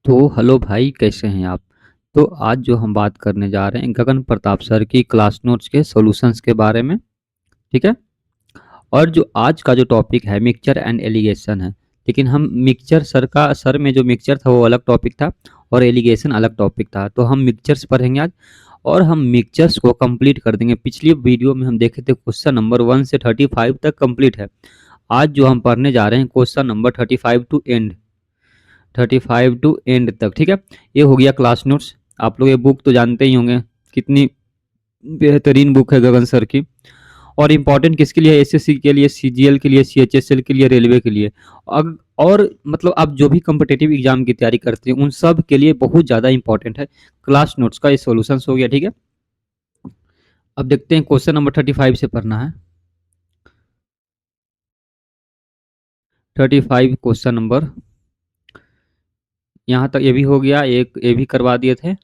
तो हेलो भाई, कैसे हैं आप? तो आज जो हम बात करने जा रहे हैं गगन प्रताप सर की क्लास नोट्स के सॉल्यूशंस के बारे में। ठीक है। और जो आज का जो टॉपिक है मिक्सचर एंड एलिगेशन है। लेकिन हम मिक्सचर सर में जो मिक्सचर था वो अलग टॉपिक था और एलिगेशन अलग टॉपिक था, तो हम मिक्सचर्स पढ़ेंगे आज। और हम मिक्सचर्स को कंप्लीट कर देंगे। पिछली वीडियो में हम देखे थे क्वेश्चन नंबर 1 से 35 तक कंप्लीट है। आज जो हम पढ़ने जा रहे हैं क्वेश्चन नंबर 35 टू एंड तक। ठीक है। ये हो गया क्लास नोट्स। आप लोग ये बुक तो जानते ही होंगे, कितनी बेहतरीन बुक है गगन सर की। और इम्पोर्टेंट किसके लिए? एसएससी के लिए, सीजीएल के लिए, सीएचएसएल के लिए, रेलवे के लिए। और मतलब आप जो भी कम्पिटेटिव एग्जाम की तैयारी करते हैं उन सब के लिए बहुत ज़्यादा इंपॉर्टेंट है क्लास नोट्स का। ये सॉल्यूशन हो गया। ठीक है। अब देखते हैं क्वेश्चन नंबर 35 से पढ़ना है। 35 क्वेश्चन नंबर, यहाँ तक ये भी हो गया, एक ये भी करवा दिए थे।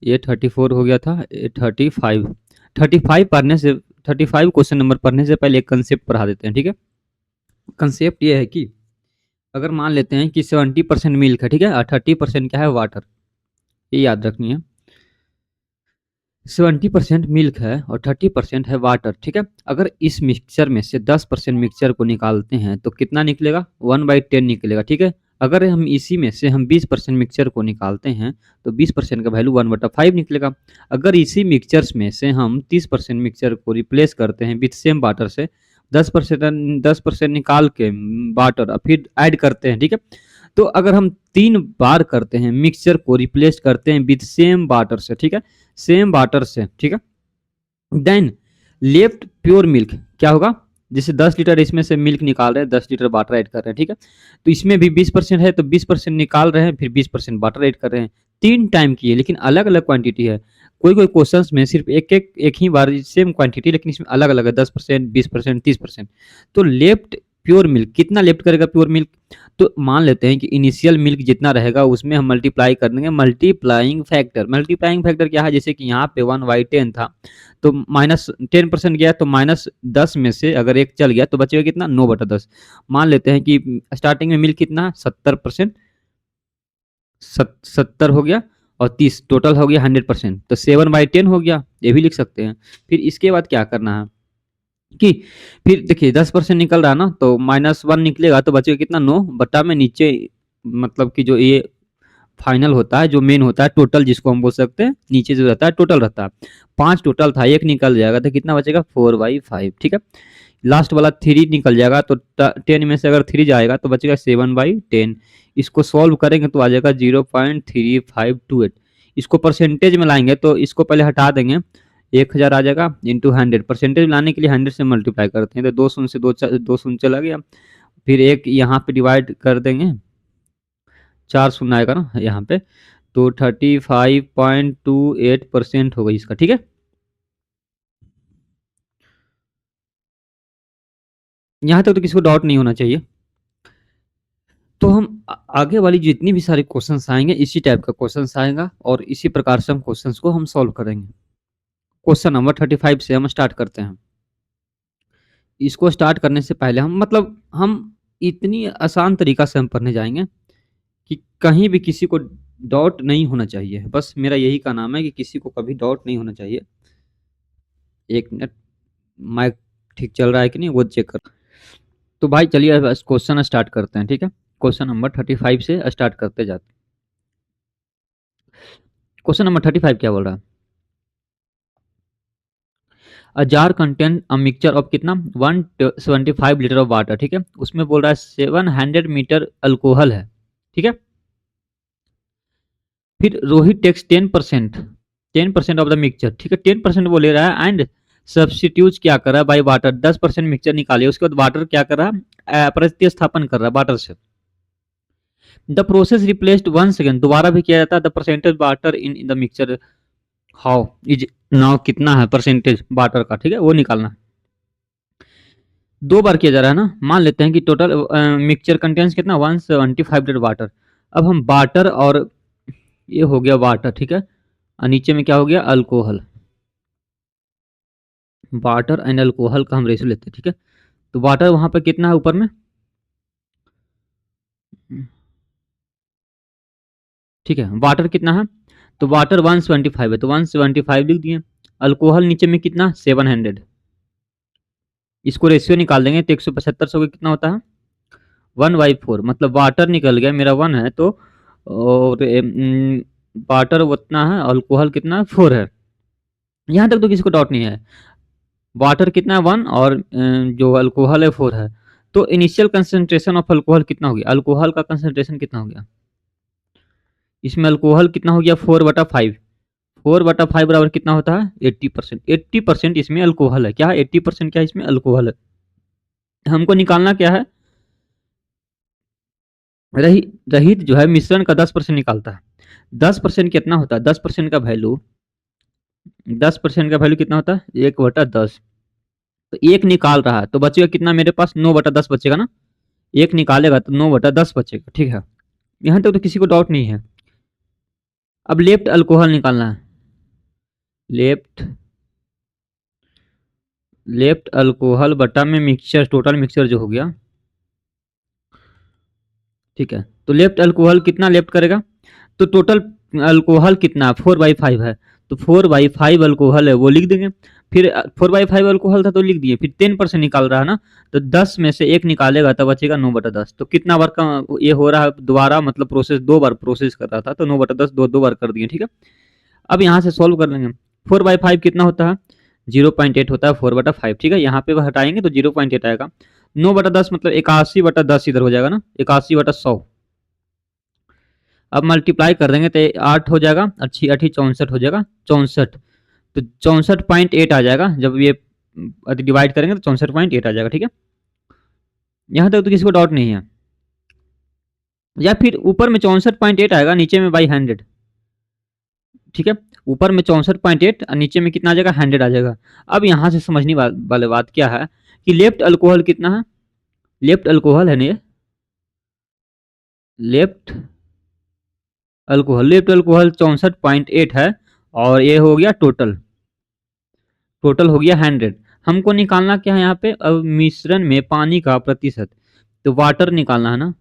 ये 34 हो गया था, ये 35 पढ़ने से 35 क्वेश्चन नंबर पढ़ने से पहले एक कंसेप्ट पढ़ा देते हैं। ठीक है। कंसेप्ट ये है कि अगर मान लेते हैं कि 70% मिल्क है, ठीक है, और 30% क्या है? वाटर। ये याद रखनी है। 70% मिल्क है और 30% है वाटर। ठीक है। अगर इस मिक्सचर में से 10% मिक्सचर को निकालते हैं तो कितना निकलेगा? 1/10 निकलेगा। ठीक है। अगर हम इसी में से हम 20% मिक्सचर को निकालते हैं तो 20% का वैल्यू 1/5 निकलेगा। अगर इसी मिक्सचर्स में से हम 30% मिक्सचर को रिप्लेस करते हैं विथ सेम वाटर से, 10% निकाल के वाटर और फिर ऐड करते हैं। ठीक है। तो अगर हम 3 बार करते हैं, मिक्सचर को रिप्लेस करते हैं विथ सेम वाटर से, ठीक है, सेम वाटर से, ठीक है, देन लेफ्ट प्योर मिल्क क्या होगा? जैसे 10 लीटर इसमें से मिल्क निकाल रहे हैं, 10 लीटर वाटर ऐड कर रहे हैं। ठीक है। तो इसमें भी 20% है तो 20% निकाल रहे हैं, फिर 20% वाटर ऐड कर रहे हैं। 3 टाइम की है लेकिन अलग अलग क्वांटिटी है। कोई कोई क्वेश्चंस में सिर्फ एक ही बार सेम क्वांटिटी, लेकिन इसमें अलग अलग है, 10%, 20%, 30%। तो लेफ्ट प्योर मिल्क कितना लेफ्ट करेगा प्योर मिल्क? तो मान लेते हैं कि इनिशियल मिल्क जितना रहेगा उसमें हम मल्टीप्लाई कर देंगे मल्टीप्लाइंग फैक्टर। मल्टीप्लाइंग फैक्टर क्या है? जैसे कि यहाँ पे 1/10 था तो -10% गया, तो -10 में से अगर एक चल गया तो बचेगा कितना? 9/10। मान लेते हैं कि स्टार्टिंग में मिल्क कितना? 70%, 70 हो गया, और 30 टोटल हो गया 100%, तो 7/10 हो गया। ये भी लिख सकते हैं। फिर इसके बाद क्या करना है कि फिर देखिए 10% निकल रहा है ना, तो -1 निकलेगा तो बचेगा कितना? 9 बटा में नीचे, मतलब कि जो ये फाइनल होता है, जो मेन होता है, टोटल जिसको हम बोल सकते हैं, नीचे जो रहता है टोटल रहता है। 5 टोटल था, एक निकल जाएगा तो कितना बचेगा? 4/5। ठीक है। लास्ट वाला 3 निकल जाएगा तो 10 में से अगर 3 जाएगा तो बचेगा 7/10। इसको सॉल्व करेंगे तो आ जाएगा 0.3528। इसको परसेंटेज में लाएंगे तो इसको पहले हटा देंगे, 1000 आ जाएगा इंटू 100। परसेंटेज लाने के लिए 100 से मल्टीप्लाई करते हैं तो 2 शून्य से 2 शून्य चला गया। फिर एक यहाँ पे डिवाइड कर देंगे, 4 शून्य आएगा ना यहाँ पे, तो 35.28% होगा इसका। ठीक है। यहाँ तक तो किसी को डाउट नहीं होना चाहिए। तो हम आगे वाली जितनी भी सारे क्वेश्चंस आएंगे इसी टाइप का क्वेश्चंस आएगा और इसी प्रकार से हम क्वेश्चंस को हम सॉल्व करेंगे। क्वेश्चन नंबर 35 से हम स्टार्ट करते हैं। इसको स्टार्ट करने से पहले हम इतनी आसान तरीका से हम पढ़ने जाएंगे कि कहीं भी किसी को डाउट नहीं होना चाहिए। बस मेरा यही का नाम है कि किसी को कभी डाउट नहीं होना चाहिए। एक मिनट, माइक ठीक चल रहा है कि नहीं वो चेक कर। तो भाई चलिए क्वेश्चन स्टार्ट करते हैं। ठीक है। क्वेश्चन नंबर 35 से स्टार्ट करते जाते। क्वेश्चन नंबर 35 क्या बोल रहा है? A jar contain a mixture of कितना? 175 लीटर ऑफ वाटर। ठीक है। उसमें बोल रहा है 700 मीटर अल्कोहल है। ठीक है। फिर Rohit takes 10% off the mixture. ठीक है। 10% वो ले रहा है एंड सब्सटीट्यूट क्या कर रहा है? By water. 10% मिक्सचर निकालिए, उसके बाद वाटर क्या कर रहा है? प्रतिस्थापन कर रहा है वाटर से। The process replaced one second, दोबारा भी किया जाता है। The percentage water in the mixture how is now, कितना है परसेंटेज वाटर का? ठीक है, वो निकालना है। 2 बार किया जा रहा है ना। मान लेते हैं कि टोटल मिक्सचर कंटेंस कितना? 175 लीटर वाटर। अब हम वाटर और ये हो गया वाटर, ठीक है, और नीचे में क्या हो गया? अल्कोहल। वाटर एंड अल्कोहल का हम रेशो लेते हैं। ठीक है। तो वाटर वहां पर कितना है ऊपर में? ठीक है। वाटर कितना है, तो वाटर 175 है, तो 175 लिख दिए। अल्कोहल नीचे में कितना, 700। इसको रेशियो निकाल देंगे तो 175 सौ कितना होता है, 1/4। मतलब वाटर निकल गया मेरा 1 है, तो और वाटर उतना है, अल्कोहल कितना है, 4 है। यहाँ तक तो किसी को डाउट नहीं है। वाटर कितना है, 1, और जो अल्कोहल है 4 है। तो इनिशियल कंसंट्रेशन ऑफ अल्कोहल कितना हो गया, अल्कोहल का कंसंट्रेशन कितना हो गया, इसमें अल्कोहल कितना हो गया, 4/5। 4/5 बराबर कितना होता है, 80%। 80% इसमें अल्कोहल है, क्या है 80%, क्या है इसमें अल्कोहल है। हमको निकालना क्या है, रहित जो है मिश्रण का 10% निकालता है। 10% कितना होता है, 10% का वैल्यू, 10% का वैल्यू कितना होता है, 1/10। तो एक निकाल रहा है तो बचेगा कितना मेरे पास, 9/10 बचेगा ना। एक निकालेगा तो 9/10 बचेगा, ठीक है। यहाँ तक तो किसी को डाउट नहीं है। अब लेफ्ट अल्कोहल निकालना है, लेफ्ट लेफ्ट अल्कोहल बटा में मिक्सचर, टोटल मिक्सचर जो हो गया, ठीक है। तो लेफ्ट अल्कोहल कितना लेफ्ट करेगा, तो टोटल अल्कोहल कितना 4/5 है, तो 4/5 अल्कोहल है वो लिख देंगे। फिर 4/5 अल्कोहल था तो लिख दिए। फिर 10% निकाल रहा है ना, तो 10 में से एक निकालेगा तो बचेगा 9/10। तो कितना बार का ये हो रहा है दोबारा, मतलब प्रोसेस 2 बार प्रोसेस कर रहा था, तो 9/10 दो बार कर दिए, ठीक है। अब यहाँ से सॉल्व कर लेंगे। 4/5 कितना होता है, 0.8 होता है 4/5, ठीक है। यहाँ पे हटाएंगे तो 0.8 आएगा। 9/10 मतलब 81/10 इधर हो जाएगा ना, 81/100। अब मल्टीप्लाई कर देंगे तो 8 हो जाएगा, अच्छी 8 64 हो जाएगा, 64। तो 64.8 आ जाएगा, जब ये डिवाइड करेंगे तो 64.8 आ जाएगा, ठीक है। यहाँ तक तो किसी को डाउट नहीं है। या फिर ऊपर में 64.8 आएगा, नीचे में बाई 100, ठीक है। ऊपर में 64.8 और नीचे में कितना आ जाएगा, 100 आ जाएगा। अब यहाँ से समझने वाले बात क्या है कि लेफ्ट अल्कोहल कितना है, लेफ्ट अल्कोहल है ना, ये लेफ्ट अल्कोहल 64.8 है, और ये हो गया टोटल, टोटल हो गया 100। हमको निकालना क्या है यहाँ पे, अब मिश्रण में पानी का प्रतिशत, तो वाटर निकालना है ना,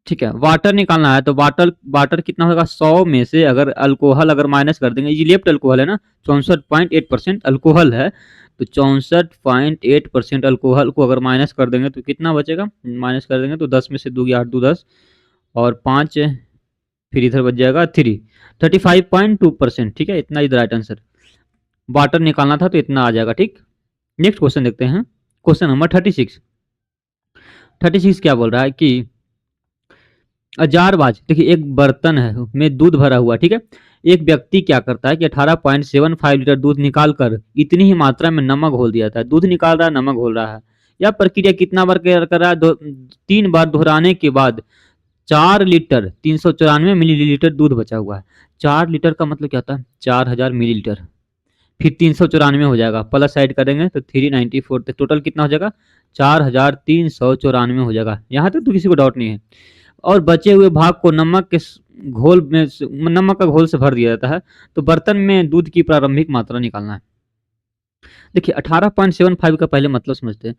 ठीक है। वाटर निकालना है तो वाटर वाटर कितना होगा, 100 में से अगर अल्कोहल अगर माइनस कर देंगे, ये लेफ्ट अल्कोहल है ना, 64.8% अल्कोहल है, तो 64.8% अल्कोहल को अगर माइनस कर देंगे तो कितना बचेगा, माइनस कर देंगे तो 10 में से 2 8 2 10, और 5 फिर इधर बच जाएगा 3, 35.2%, ठीक है। इतना इधर राइट आंसर। वाटर निकालना था तो इतना आ जाएगा, ठीक। नेक्स्ट क्वेश्चन देखते हैं, क्वेश्चन नंबर 36। 36 क्या बोल रहा है कि अजारबाज, देखिए एक बर्तन है में दूध भरा हुआ, ठीक है। एक व्यक्ति क्या करता है कि 18.75 लीटर दूध निकाल कर इतनी ही मात्रा में नमक घोल दिया था। दूध निकाल रहा है, नमक घोल रहा है। यह प्रक्रिया कितना बार कर रहा है, 3 बार दोहराने के बाद 4 लीटर 394 मिलीलीटर दूध बचा हुआ है। 4 लीटर का मतलब क्या होता है, 4000 मिलीलीटर। फिर 394 हो जाएगा, प्लस साइड करेंगे तो 394, तो टोटल कितना हो जाएगा, 4394 हो जाएगा। यहाँ तक तो किसी को डाउट नहीं है। और बचे हुए भाग को नमक के घोल में, नमक का घोल से भर दिया जाता है। तो बर्तन में दूध की प्रारंभिक मात्रा निकालना है। देखिए 18.75 का पहले मतलब समझते हैं।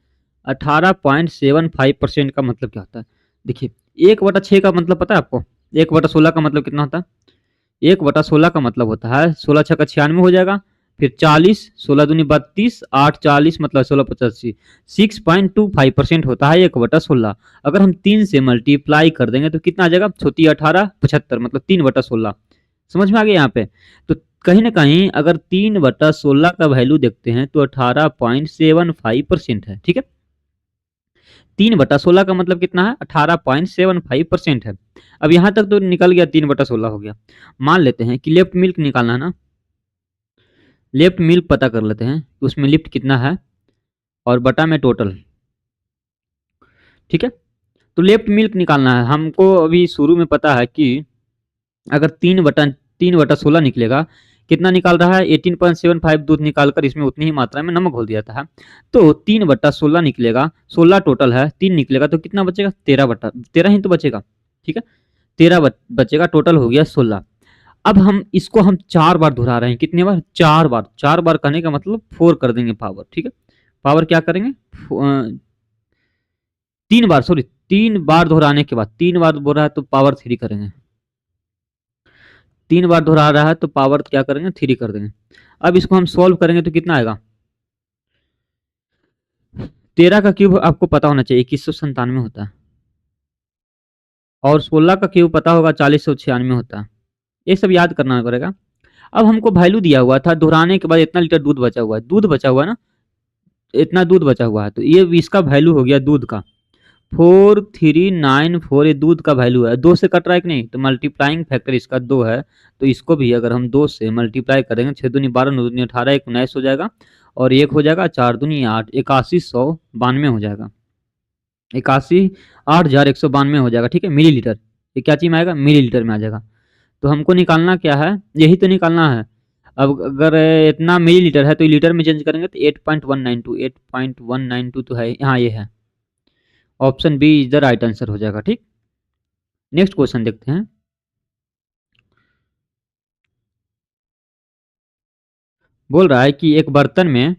18.75% का मतलब क्या होता है, देखिए 1/6 का मतलब पता है आपको, 1/16 का मतलब कितना होता है, 1/16 का मतलब होता है 16 छक्का 96 हो जाएगा, फिर 40, 16 दूनी 32, 8 40 मतलब 16 85, 6.25% होता है 1/16। अगर हम 3 से मल्टीप्लाई कर देंगे तो कितना आ जाएगा, 18 75 मतलब 3/16। समझ में आ गया यहाँ पे। तो कहीं ना कहीं अगर 3/16 का वैल्यू देखते हैं तो 18.75% है, ठीक है। 3/16 का मतलब कितना है, 18.75% है। अब यहाँ तक तो निकल गया, 3/16 हो गया। मान लेते हैं कि लेफ्ट मिल्क निकालना है ना, लेफ्ट मिल्क पता कर लेते हैं कि उसमें लिफ्ट कितना है और बटा में टोटल, ठीक है। तो लेफ्ट मिल्क निकालना है हमको। अभी शुरू में पता है कि अगर 3/16 निकलेगा, कितना निकाल रहा है, 18.75 दूध निकालकर इसमें उतनी ही मात्रा में नमक घोल दिया था। तो 3/16 निकलेगा, 16 टोटल है, 3 निकलेगा तो कितना बचेगा, 13 ही तो बचेगा, ठीक है। 13 बचेगा, टोटल हो गया 16। अब हम इसको हम 4 बार दोहरा रहे हैं, कितने बार, 4 बार। 4 बार करने का मतलब 4 कर देंगे पावर, ठीक है। पावर क्या करेंगे, 3 बार, सॉरी 3 बार दोहराने के बाद, 3 बार बोल रहा है तो पावर 3 करेंगे, 3 बार दोहरा रहा है तो पावर क्या करेंगे 3 कर देंगे। अब इसको हम सॉल्व करेंगे तो कितना आएगा, 13 का क्यूब आपको पता होना चाहिए 2197 होता है, और 16 का क्यूब पता होगा 4096 होता है। ये सब याद करना पड़ेगा। अब हमको वैल्यू दिया हुआ था दोहराने के बाद इतना लीटर दूध बचा हुआ है, दूध बचा हुआ है ना, इतना दूध बचा हुआ है, तो ये इसका वैल्यू हो गया दूध का 4394, ये दूध का वैल्यू है। 2 से कट रहा है कि नहीं, तो मल्टीप्लाइंग फैक्टर इसका 2 है, तो इसको भी अगर हम 2 से मल्टीप्लाई करेंगे, 6 दूनी 12, 9 दूनी 18, 1 19 हो जाएगा, और 1 हो जाएगा, 4 दूनी 8, 8192 हो जाएगा, 81,8192 हो जाएगा, ठीक है, मिलीलीटर। ये क्या चीज में आएगा, मिलीलीटर में आ जाएगा। तो हमको निकालना क्या है, यही तो निकालना है। अब अगर इतना मिलीलीटर है तो लीटर में चेंज करेंगे तो 8.192, 8.192 तो है, हाँ ये है, option B is the right answer हो जाएगा, ठीक। नेक्स्ट क्वेश्चन देखते हैं। बोल रहा है कि एक बर्तन में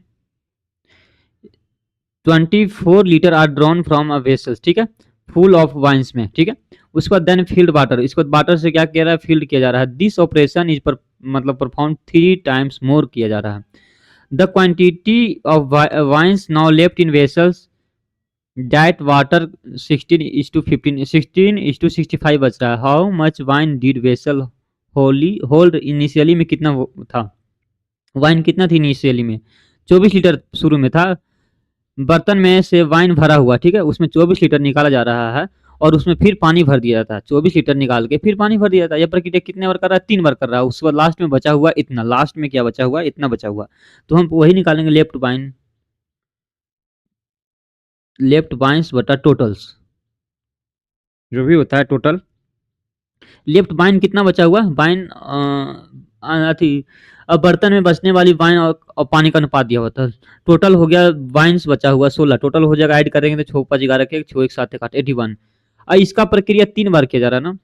24 litre are drawn from a vessel, ठीक है, फुल ऑफ वाइन्स में, ठीक है। उसके बाद देन फील्ड वाटर, इसको वाटर से क्या किया रहा है, फील्ड किया जा रहा है। दिस ऑपरेशन इज पर मतलब परफॉर्म 3 टाइम्स मोर किया जा रहा है। The quantity of wines now left in vessels that water 16:15, 16:65 बच रहा है। How much wine did vessel hold, initially में कितना था, वाइन कितना थी इनिशियली में, 24 लीटर शुरू में था। बर्तन में से वाइन भरा हुआ, ठीक है, उसमें 24 लीटर निकाला जा रहा है, और उसमें फिर पानी भर दिया जाता है, 24 लीटर निकाल के फिर पानी भर दिया जाता है। यह प्रक्रिया कितने बार कर रहा है, 3 बार कर रहा है। उसके बाद लास्ट में बचा हुआ इतना, लास्ट में क्या बचा हुआ, इतना बचा हुआ, तो हम वही निकालेंगे, लेफ्ट वाइन, लेफ्ट वाइन्स बटा टोटल्स, जो भी होता है टोटल। लेफ्ट वाइन कितना बचा हुआ, वाइन थी, अब बर्तन में बचने वाली वाइन और पानी का अनुपात दिया हुआ था। टोटल हो गया वाइन्स बचा हुआ 16, टोटल हो जाएगा, ऐड करेंगे तो 6 5 11 के 6 1 7 8 81। अब इसका प्रक्रिया 3 बार किया जा रहा है ना,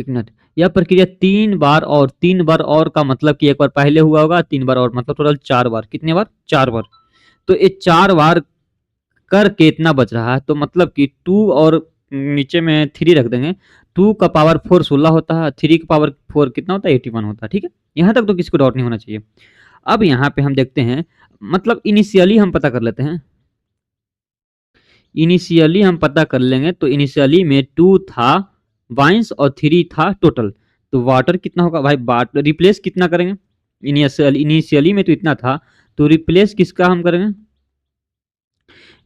एक मिनट, यह प्रक्रिया 3 बार, और 3 बार और का मतलब कि एक बार पहले हुआ होगा, 3 बार और मतलब टोटल 4 बार, कितने बार, 4 बार। तो ये 4 बार करके इतना बच रहा है, तो मतलब कि 2 और नीचे में 3 रख देंगे, 2 का पावर 4 16 होता है, 3 का पावर 4 कितना होता है, 81 होता है, ठीक है। यहाँ तक तो किसी को डाउट नहीं होना चाहिए। अब यहाँ पे हम देखते हैं, मतलब इनिशियली हम पता कर लेते हैं, इनिशियली हम पता कर लेंगे, तो इनिशियली में 2 था वाइन्स और 3 था टोटल, तो वाटर कितना होगा भाई, वाटर रिप्लेस कितना करेंगे, इनिशियली में तो इतना था, तो रिप्लेस किसका हम करेंगे,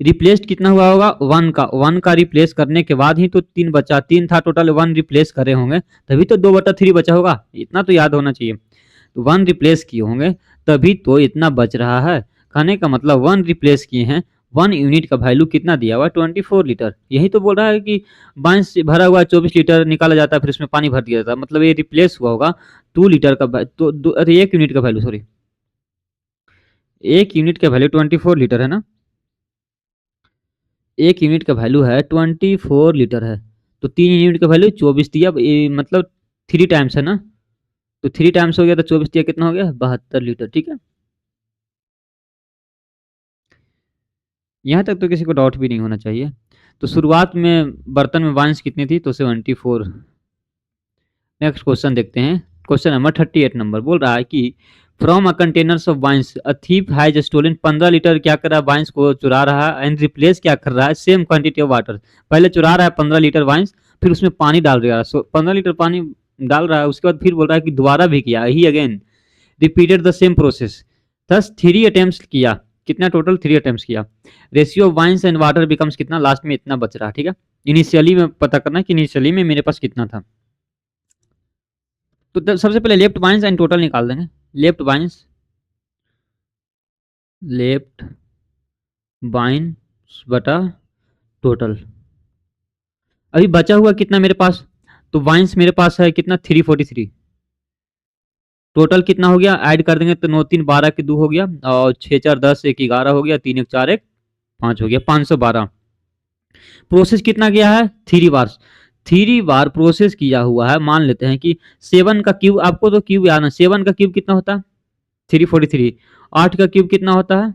रिप्लेस कितना हुआ होगा, 1 का, 1 का रिप्लेस करने के बाद ही तो 3 बचा, 3 था टोटल, 1 रिप्लेस करे होंगे, तभी तो 2/3 बचा होगा, इतना तो याद होना चाहिए। तो 1 रिप्लेस किए होंगे तभी तो इतना बच रहा है। कहने का मतलब 1 रिप्लेस किए हैं, 1 यूनिट का वैल्यू कितना दिया हुआ, 24 लीटर। यही तो बोल रहा है कि बांस से भरा हुआ 24 लीटर निकाला जाता है, फिर उसमें पानी भर दिया जाता है, मतलब ये रिप्लेस हुआ होगा 2 लीटर का, तो अरे 1 यूनिट का वैल्यू, सॉरी 1 यूनिट का वैल्यू 24 लीटर है ना, 1 यूनिट का वैल्यू है 24 लीटर है, तो 3 यूनिट का वैल्यू 24 दिया, मतलब 3 टाइम्स है ना, तो 3 टाइम्स हो गया तो 24 दिया, कितना हो गया 72 लीटर, ठीक है। यहाँ तक तो किसी को डाउट भी नहीं होना चाहिए। तो शुरुआत में बर्तन में वाइन्स कितनी थी, तो 74। नेक्स्ट क्वेश्चन देखते हैं, क्वेश्चन नंबर 38 नंबर, बोल रहा है कि from a containers of wines a thief has stolen, 15 litre क्या कर रहा है, वाइन्स को चुरा रहा है, एंड रिप्लेस क्या कर रहा है, सेम क्वांटिटी ऑफ वाटर, पहले चुरा रहा है 15 लीटर वाइन्स, फिर उसमें पानी डाल रहा है, 15 लीटर पानी डाल रहा है, उसके बाद फिर बोल रहा है कि दोबारा भी किया, he again repeated the same process, thus 3 attempts किया, कितना टोटल 3 अटेम्प्ट्स किया, ratio of wines and water becomes कितना, लास्ट में इतना बच रहा है, ठीक है। इनिशियली में पता करना है कि इनिशियली में मेरे पास कितना था, तो सबसे पहले लेफ्ट वाइन्स एंड टोटल निकाल देंगे, लेफ्ट वाइन्स, लेफ्ट वाइन्स बटा टोटल। अभी बचा हुआ कितना मेरे पास, तो वाइन्स मेरे पास है कितना 343, टोटल कितना हो गया, ऐड कर देंगे तो 9 3 12 के 2 हो गया, और 6 4 10 1 11 हो गया, 3 1 4 1 5 हो गया, 512। प्रोसेस कितना गया है, 3 बार, 3 बार प्रोसेस किया हुआ है। मान लेते हैं कि 7 का क्यूब, आपको तो क्यूब याद है, 7 का क्यूब कितना होता है 343, 8 का क्यूब कितना होता है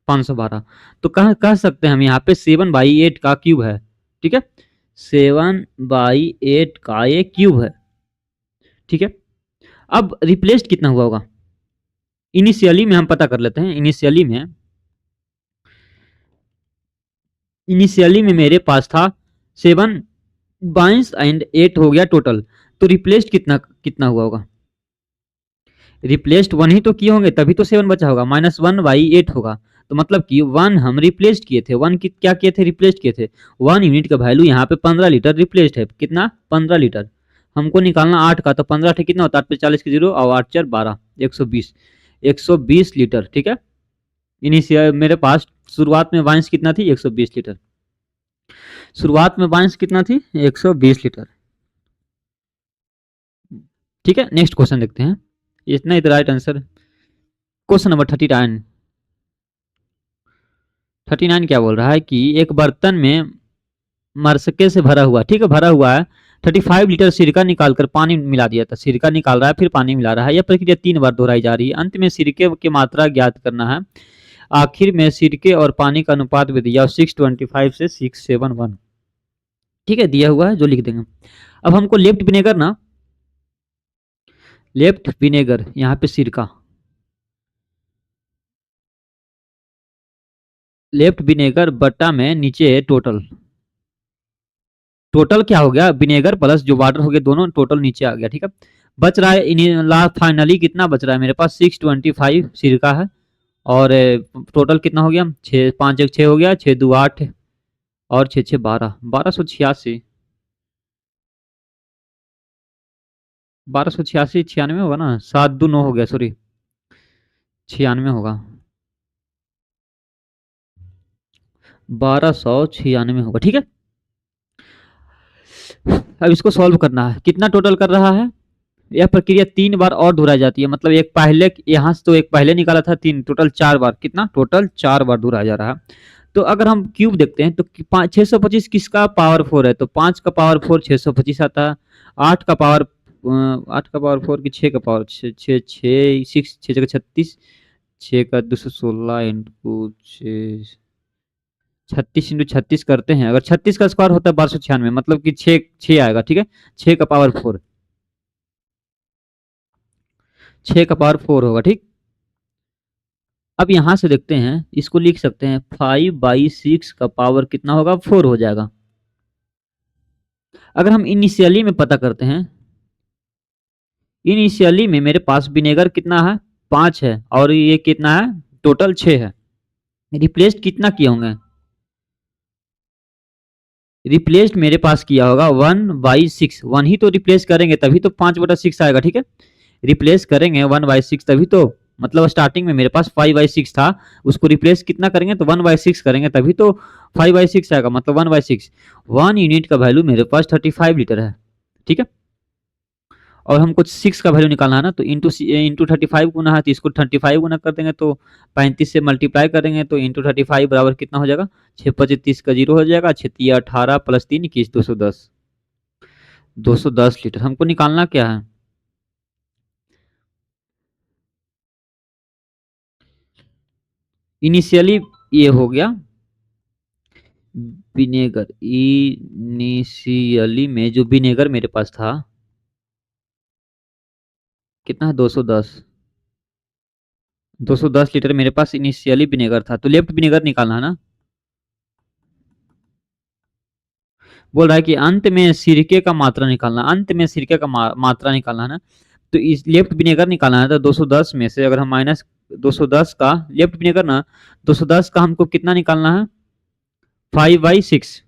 512। तो कह सकते हैं हम यहाँ पे 7/8 का क्यूब है। ठीक है, 7/8 का ये क्यूब है। ठीक है, अब रिप्लेस्ड कितना हुआ होगा इनिशियली में हम पता कर लेते हैं। इनिशियली में मेरे पास था 7 22 एंड 8 हो गया टोटल। तो रिप्लेस्ड कितना कितना हुआ होगा? रिप्लेस्ड 1 ही तो किए होंगे, तभी तो 7 बचा होगा। -1/8 होगा। तो मतलब कि 1 हम रिप्लेस्ड किए थे। 1 की क्या किए थे? रिप्लेस्ड किए थे। 1 यूनिट का वैल्यू यहाँ पे 15 लीटर रिप्लेस्ड है। कितना? 15 लीटर। हमको निकालना 8 का, तो 15 थे कितना होता है? 8 पे 40 की 0 और 8 4 12, 120। 120 लीटर। ठीक है, इनिशियल मेरे पास शुरुआत में वाइंस कितना थी? 120 लीटर। शुरुआत में वाइंस कितना थी? 120 लीटर। ठीक है, नेक्स्ट क्वेश्चन देखते हैं। इतना ही राइट आंसर। Question number 39। 39 क्या बोल रहा है कि एक बर्तन में मरसके से भरा हुआ, ठीक है, भरा हुआ है, 35 लीटर सिरका निकालकर पानी मिला दिया था। सिरका निकाल रहा है, फिर पानी मिला रहा है। यह प्रक्रिया 3 बार दोहराई जा रही है। अंत में सिरके की मात्रा ज्ञात करना है। आखिर में सिरके और पानी का अनुपात भी दिया 625 से 671। ठीक है, दिया हुआ है जो लिख देंगे। अब हमको लेफ्ट विनेगर ना, लेफ्ट विनेगर यहाँ पे सिरका, लेफ्ट विनेगर बटा में नीचे टोटल। टोटल क्या हो गया? विनेगर प्लस जो वाटर हो गया दोनों टोटल नीचे आ गया। ठीक है, बच रहा है लास्ट फाइनली कितना बच रहा है मेरे पास? 625 सिरका है। और टोटल कितना हो गया? 6 5 1 6 हो गया, 6 2 8 और 6 6 12, 1286। 1286 96 होगा ना? 7 2 9 हो गया, सॉरी 96 होगा। 1296 होगा। ठीक है, अब इसको सॉल्व करना है। कितना टोटल कर रहा है? यह प्रक्रिया 3 बार और दोहराई जाती है। मतलब एक पहले यहाँ से तो एक पहले निकाला था 3, टोटल 4 बार। कितना? टोटल 4 बार दोहराया जा रहा है। तो अगर हम क्यूब देखते हैं तो 625 किसका पावर 4 है? तो 5 का पावर 4 625 आता है। 8 का पावर 8 का पावर 4 की 6 का पावर 6 6 6 6 6 जगह 36, 6 का 216 इंटू 6, 36 इंटू 36 करते हैं। अगर 36 का स्क्वायर होता है 1296, मतलब कि 6 6 आएगा। ठीक है, 6 का पावर 4, 6 का पावर 4 होगा। ठीक, अब यहां से देखते हैं, इसको लिख सकते हैं 5/6 का पावर कितना होगा? 4 हो जाएगा। अगर हम इनिशियली में पता करते हैं, इनिशियली में मेरे पास विनेगर कितना है? 5 है, और ये कितना है? टोटल 6 है। रिप्लेस्ड कितना किए होंगे? रिप्लेस्ड मेरे पास किया होगा 1/6। 1 ही तो रिप्लेस करेंगे तभी तो 5/6 आएगा। ठीक है, रिप्लेस करेंगे 1/6 तभी तो, मतलब स्टार्टिंग में मेरे पास 5/6 था, उसको रिप्लेस कितना करेंगे? तो 1/6 करेंगे तभी तो 5/6 आएगा, मतलब 1/6। 1 यूनिट का वैल्यू मेरे पास 35 लीटर है। ठीक है, और हमको 6 का वैल्यू निकालना है ना, तो इंटू 35 गुना है, तो इसको 35 गुना कर देंगे तो 35 से मल्टीप्लाई करेंगे तो इंटू 35 बराबर कितना हो जाएगा? 6 25 30 का 0 हो जाएगा, 6 3 18 प्लस 3 21, 210। 210 लीटर हमको निकालना क्या है? इनिशियली ये हो गया विनेगर। इनिशियली में जो विनेगर मेरे पास था कितना है? 210। 210 लीटर मेरे पास इनिशियली विनेगर था, तो लेफ्ट विनेगर निकालना है ना। बोल रहा है कि अंत में सिरके का मात्रा निकालना, अंत में सिरके का मात्रा निकालना है ना। तो इस लेफ्ट विनेगर निकालना है, तो 210 में से अगर हम माइनस 210 का लेफ्ट विनेगर ना, 210 का हमको कितना निकालना है? 5/6।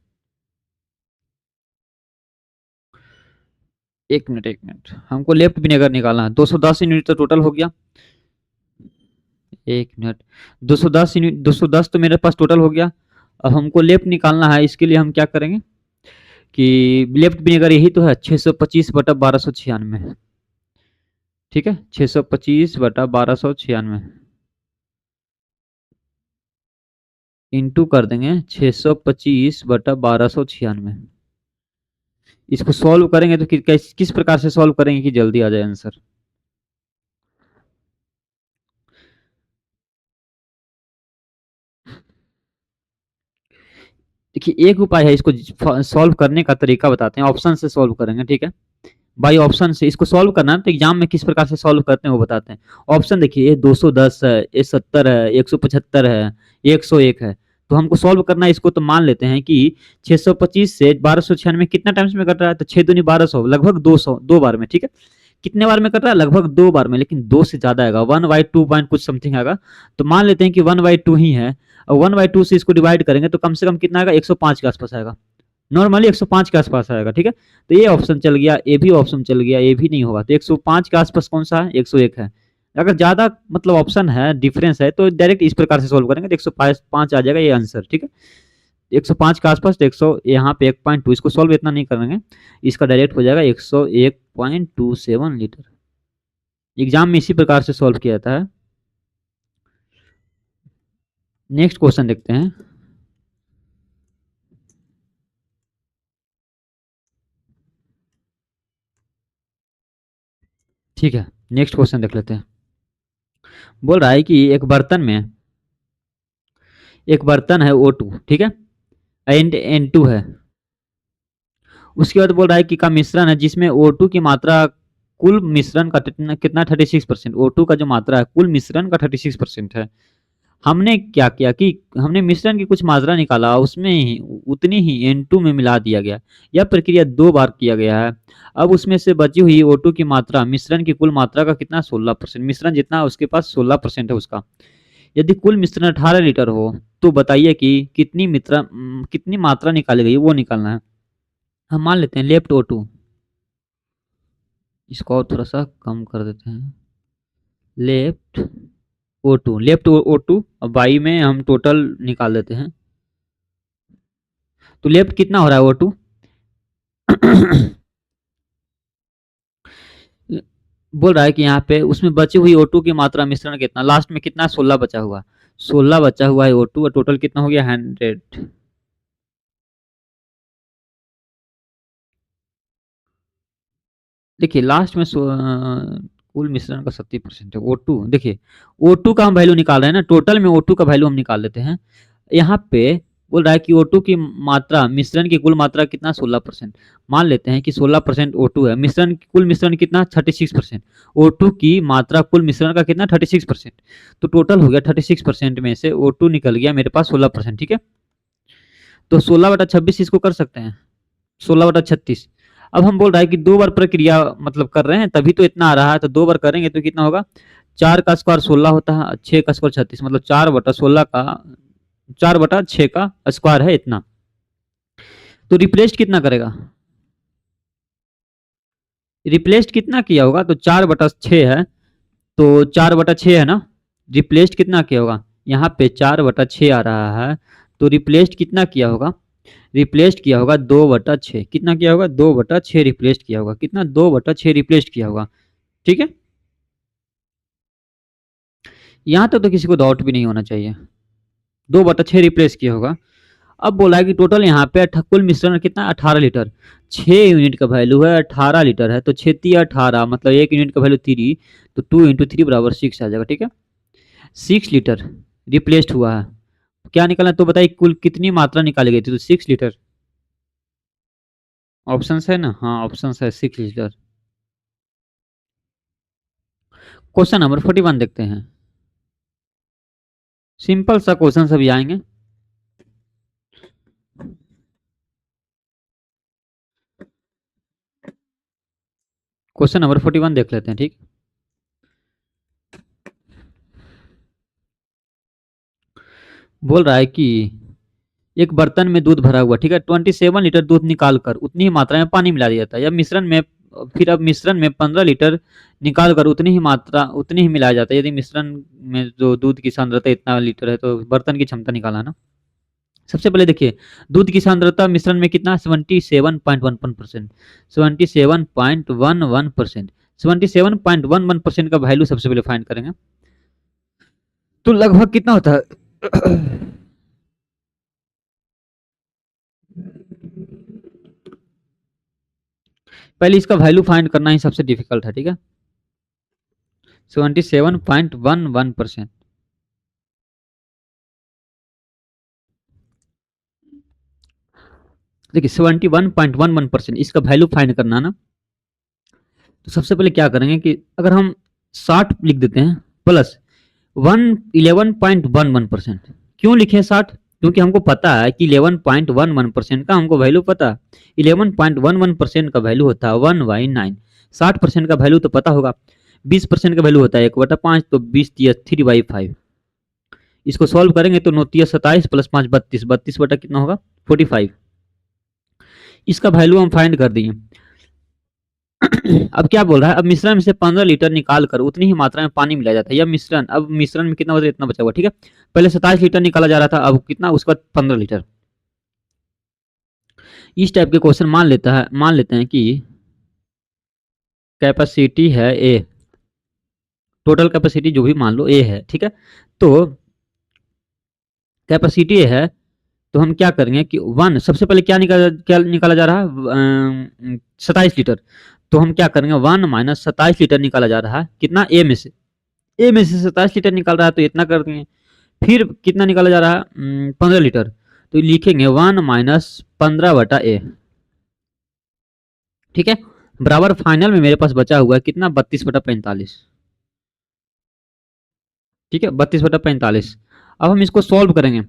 एक मिनट, हमको लेफ्ट विनेगर निकालना है। 210 यूनिट तो टोटल हो गया। एक मिनट, 210 यूनिट, 210 तो मेरे पास टोटल हो गया। अब हमको लेफ्ट निकालना है, इसके लिए हम क्या करेंगे कि लेफ्ट विनेगर यही तो है, 625/1296। ठीक है, 625/1296 इंटू कर देंगे 625/1296। इसको सॉल्व करेंगे तो किस प्रकार से सॉल्व करेंगे कि जल्दी आ जाए आंसर? देखिए एक उपाय है, इसको सॉल्व करने का तरीका बताते हैं, ऑप्शन से सॉल्व करेंगे, ठीक है। बाई ऑप्शन से इसको सॉल्व करना है, तो एग्जाम में किस प्रकार से सॉल्व करते हैं वो बताते हैं। ऑप्शन देखिए, ये 210 है, ये 70 है, 175 है, ये 101 है। तो हमको सॉल्व करना है इसको, तो मान लेते हैं कि 625 से 1296 कितना टाइम्स में कट रहा है, तो 6 दूनी 1200, लगभग 200, 2 बार में, ठीक है। कितने बार में कट रहा है, लगभग 2 बार में, लेकिन 2 से ज्यादा आएगा, 1/2 पॉइंट कुछ समथिंग आएगा। तो मान लेते हैं कि 1/2 ही है, और 1/2 से इसको डिवाइड करेंगे तो कम से कम कितना आएगा, 105 के आसपास आएगा। नॉर्मली 105 के आसपास आएगा, ठीक है। तो ये ऑप्शन चल गया, ए भी ऑप्शन चल गया, ए भी नहीं होगा, तो 105 के आसपास कौन सा है, 101 है। अगर ज्यादा मतलब ऑप्शन है, डिफरेंस है, तो डायरेक्ट इस प्रकार से सोल्व करेंगे तो 105 आ जाएगा ये आंसर, ठीक है। 105 के आसपास, तो 100 यहाँ पे 1.2, इसको सॉल्व इतना नहीं करेंगे, इसका डायरेक्ट हो जाएगा 101.27 लीटर। एग्जाम में इसी प्रकार से सॉल्व किया जाता है। नेक्स्ट क्वेश्चन देखते हैं। ठीक है, नेक्स्ट क्वेश्चन देख लेते हैं। बोल रहा है कि एक बर्तन है O2, ठीक है, एंड N2 है। उसके बाद बोल रहा है कि का मिश्रण है जिसमें O2 की मात्रा, कुल मिश्रण का कितना 36%, O2 का जो मात्रा है कुल मिश्रण का 36% है। हमने क्या किया कि हमने मिश्रण की कुछ मात्रा निकाला, उसमें ही उतनी ही N2 में मिला दिया गया। यह प्रक्रिया 2 बार किया गया है। अब उसमें से बची हुई O2 की मात्रा मिश्रण की कुल मात्रा का कितना, 16%। मिश्रण जितना उसके पास 16% है उसका। यदि कुल मिश्रण 18 लीटर हो तो बताइए कि कितनी मात्रा निकाली गई, वो निकालना है। हम मान लेते हैं लेफ्ट O2, इसको और थोड़ा सा कम कर देते हैं। लेफ्ट O2 और बाई में हम टोटल निकाल देते हैं। तो लेफ्ट कितना हो रहा है O2 बोल रहा है कि यहाँ पे उसमें बची हुई O2 की मात्रा मिश्रण कितना, लास्ट में कितना, 16 बचा हुआ, 16 बचा हुआ है O2, और टोटल कितना हो गया, 100। देखिए लास्ट में कुल मिश्रण का 70% है O2। देखिए O2 का हम वैल्यू निकाल रहे हैं ना, टोटल में O2 का वैल्यू हम निकाल लेते हैं। यहाँ पे बोल रहा है कि O2 की मात्रा, मिश्रण की कुल मात्रा कितना, 16%। मान लेते हैं कि 16% O2 है, कुल मिश्रण कितना, 36%। O2 की मात्रा कुल मिश्रण का कितना, 36%। तो टोटल हो गया 36% में से O2 निकल गया मेरे पास 16%, ठीक है। तो 16/26 इसको कर सकते हैं, 16/36। अब हम बोल रहा है कि 2 बार प्रक्रिया मतलब कर रहे हैं तभी तो इतना आ रहा है, तो 2 बार करेंगे तो कितना होगा, 4 का स्क्वायर 16 होता है, 6 का स्क्वायर 36, मतलब 4/6 का स्क्वायर है इतना। तो रिप्लेस्ड कितना करेगा, रिप्लेस्ड कितना किया होगा, तो 4/6 है, तो 4/6 है ना। रिप्लेस्ड कितना किया होगा, यहाँ पे 4/6 आ रहा है, तो रिप्लेस्ड कितना किया होगा, रिप्लेस्ड किया होगा 2/6। कितना किया होगा, 2/6 रिप्लेस्ड किया होगा, कितना, 2/6 रिप्लेस्ड किया होगा, ठीक है। यहाँ तक तो किसी को डाउट भी नहीं होना चाहिए, 2/6 रिप्लेस किया होगा। अब बोला है कि टोटल यहाँ पे कुल मिश्रण कितना, 18 लीटर। 6 यूनिट का वैल्यू है, 18 लीटर है, तो 6×3 = 18, मतलब 1 यूनिट का वैल्यू 3, तो 2 × 3 = 6 आ जाएगा, ठीक है। 6 लीटर रिप्लेस्ड हुआ है। क्या निकालना, तो बताइए कुल कितनी मात्रा निकाली गई थी, तो 6 लीटर। ऑप्शन है ना, हाँ ऑप्शन है 6 लीटर। क्वेश्चन नंबर 41 देखते हैं। सिंपल सा क्वेश्चन सभी आएंगे। क्वेश्चन नंबर 41 देख लेते हैं, ठीक। बोल रहा है कि एक बर्तन में दूध भरा हुआ, ठीक है, 27 लीटर दूध निकाल कर उतनी ही मात्रा में पानी मिला दिया जाता है। अब मिश्रण में 15 लीटर निकाल कर उतनी ही मिलाया जाता है। यदि मिश्रण में जो दूध की सांद्रता इतना लीटर है, तो बर्तन की क्षमता निकाला ना। सबसे पहले देखिए, दूध की सांद्रता मिश्रण में कितना, 77.11%, 77.11%, 77.11% का वैल्यू सबसे पहले फाइंड करेंगे, तो लगभग कितना होता है पहले इसका वैल्यू फाइंड करना ही सबसे डिफिकल्ट है, ठीक है। 77.11%। देखिए 71.11% इसका वैल्यू फाइंड करना है ना। तो सबसे पहले क्या करेंगे कि अगर हम 60 लिख देते हैं प्लस 11.11%। क्यों लिखे 60? क्योंकि हमको पता है कि 11.11% का हमको वैल्यू पता है। 11.11% का वैल्यू होता है 1/9। 60% का वैल्यू तो पता होगा। 20% का वैल्यू होता है 1/5, तो 20 3/5। इसको सॉल्व करेंगे तो 9 27 प्लस 5 32, 32 बटा कितना होगा 45। इसका वैल्यू हम फाइंड कर दिए। अब क्या बोल रहा है, अब मिश्रण में से 15 लीटर निकाल कर उतनी ही मात्रा में पानी मिलाया जाता है। यह मिश्रण, अब मिश्रण में कितना बचा, इतना बचा हुआ, ठीक है। पहले 27 लीटर निकाला जा रहा था, अब कितना, उसके बाद 15 लीटर। इस टाइप के क्वेश्चन मान लेते हैं कि कैपेसिटी है ए, टोटल कैपेसिटी जो भी मान लो ए है, ठीक है। तो कैपेसिटी ए है, तो हम क्या करेंगे कि वन, सबसे पहले क्या निकाला जा रहा है 27 लीटर। तो हम क्या करेंगे 1 माइनस 27 लीटर निकाला जा रहा है, कितना ए में से, ए में से 27 लीटर निकाल रहा है तो इतना कर देंगे। फिर कितना निकाला जा रहा है 15 लीटर, तो लिखेंगे 1 माइनस 15 बटा ए, ठीक है। बराबर फाइनल में मेरे पास बचा हुआ है कितना 32/45, ठीक है 32/45। अब हम इसको सॉल्व करेंगे।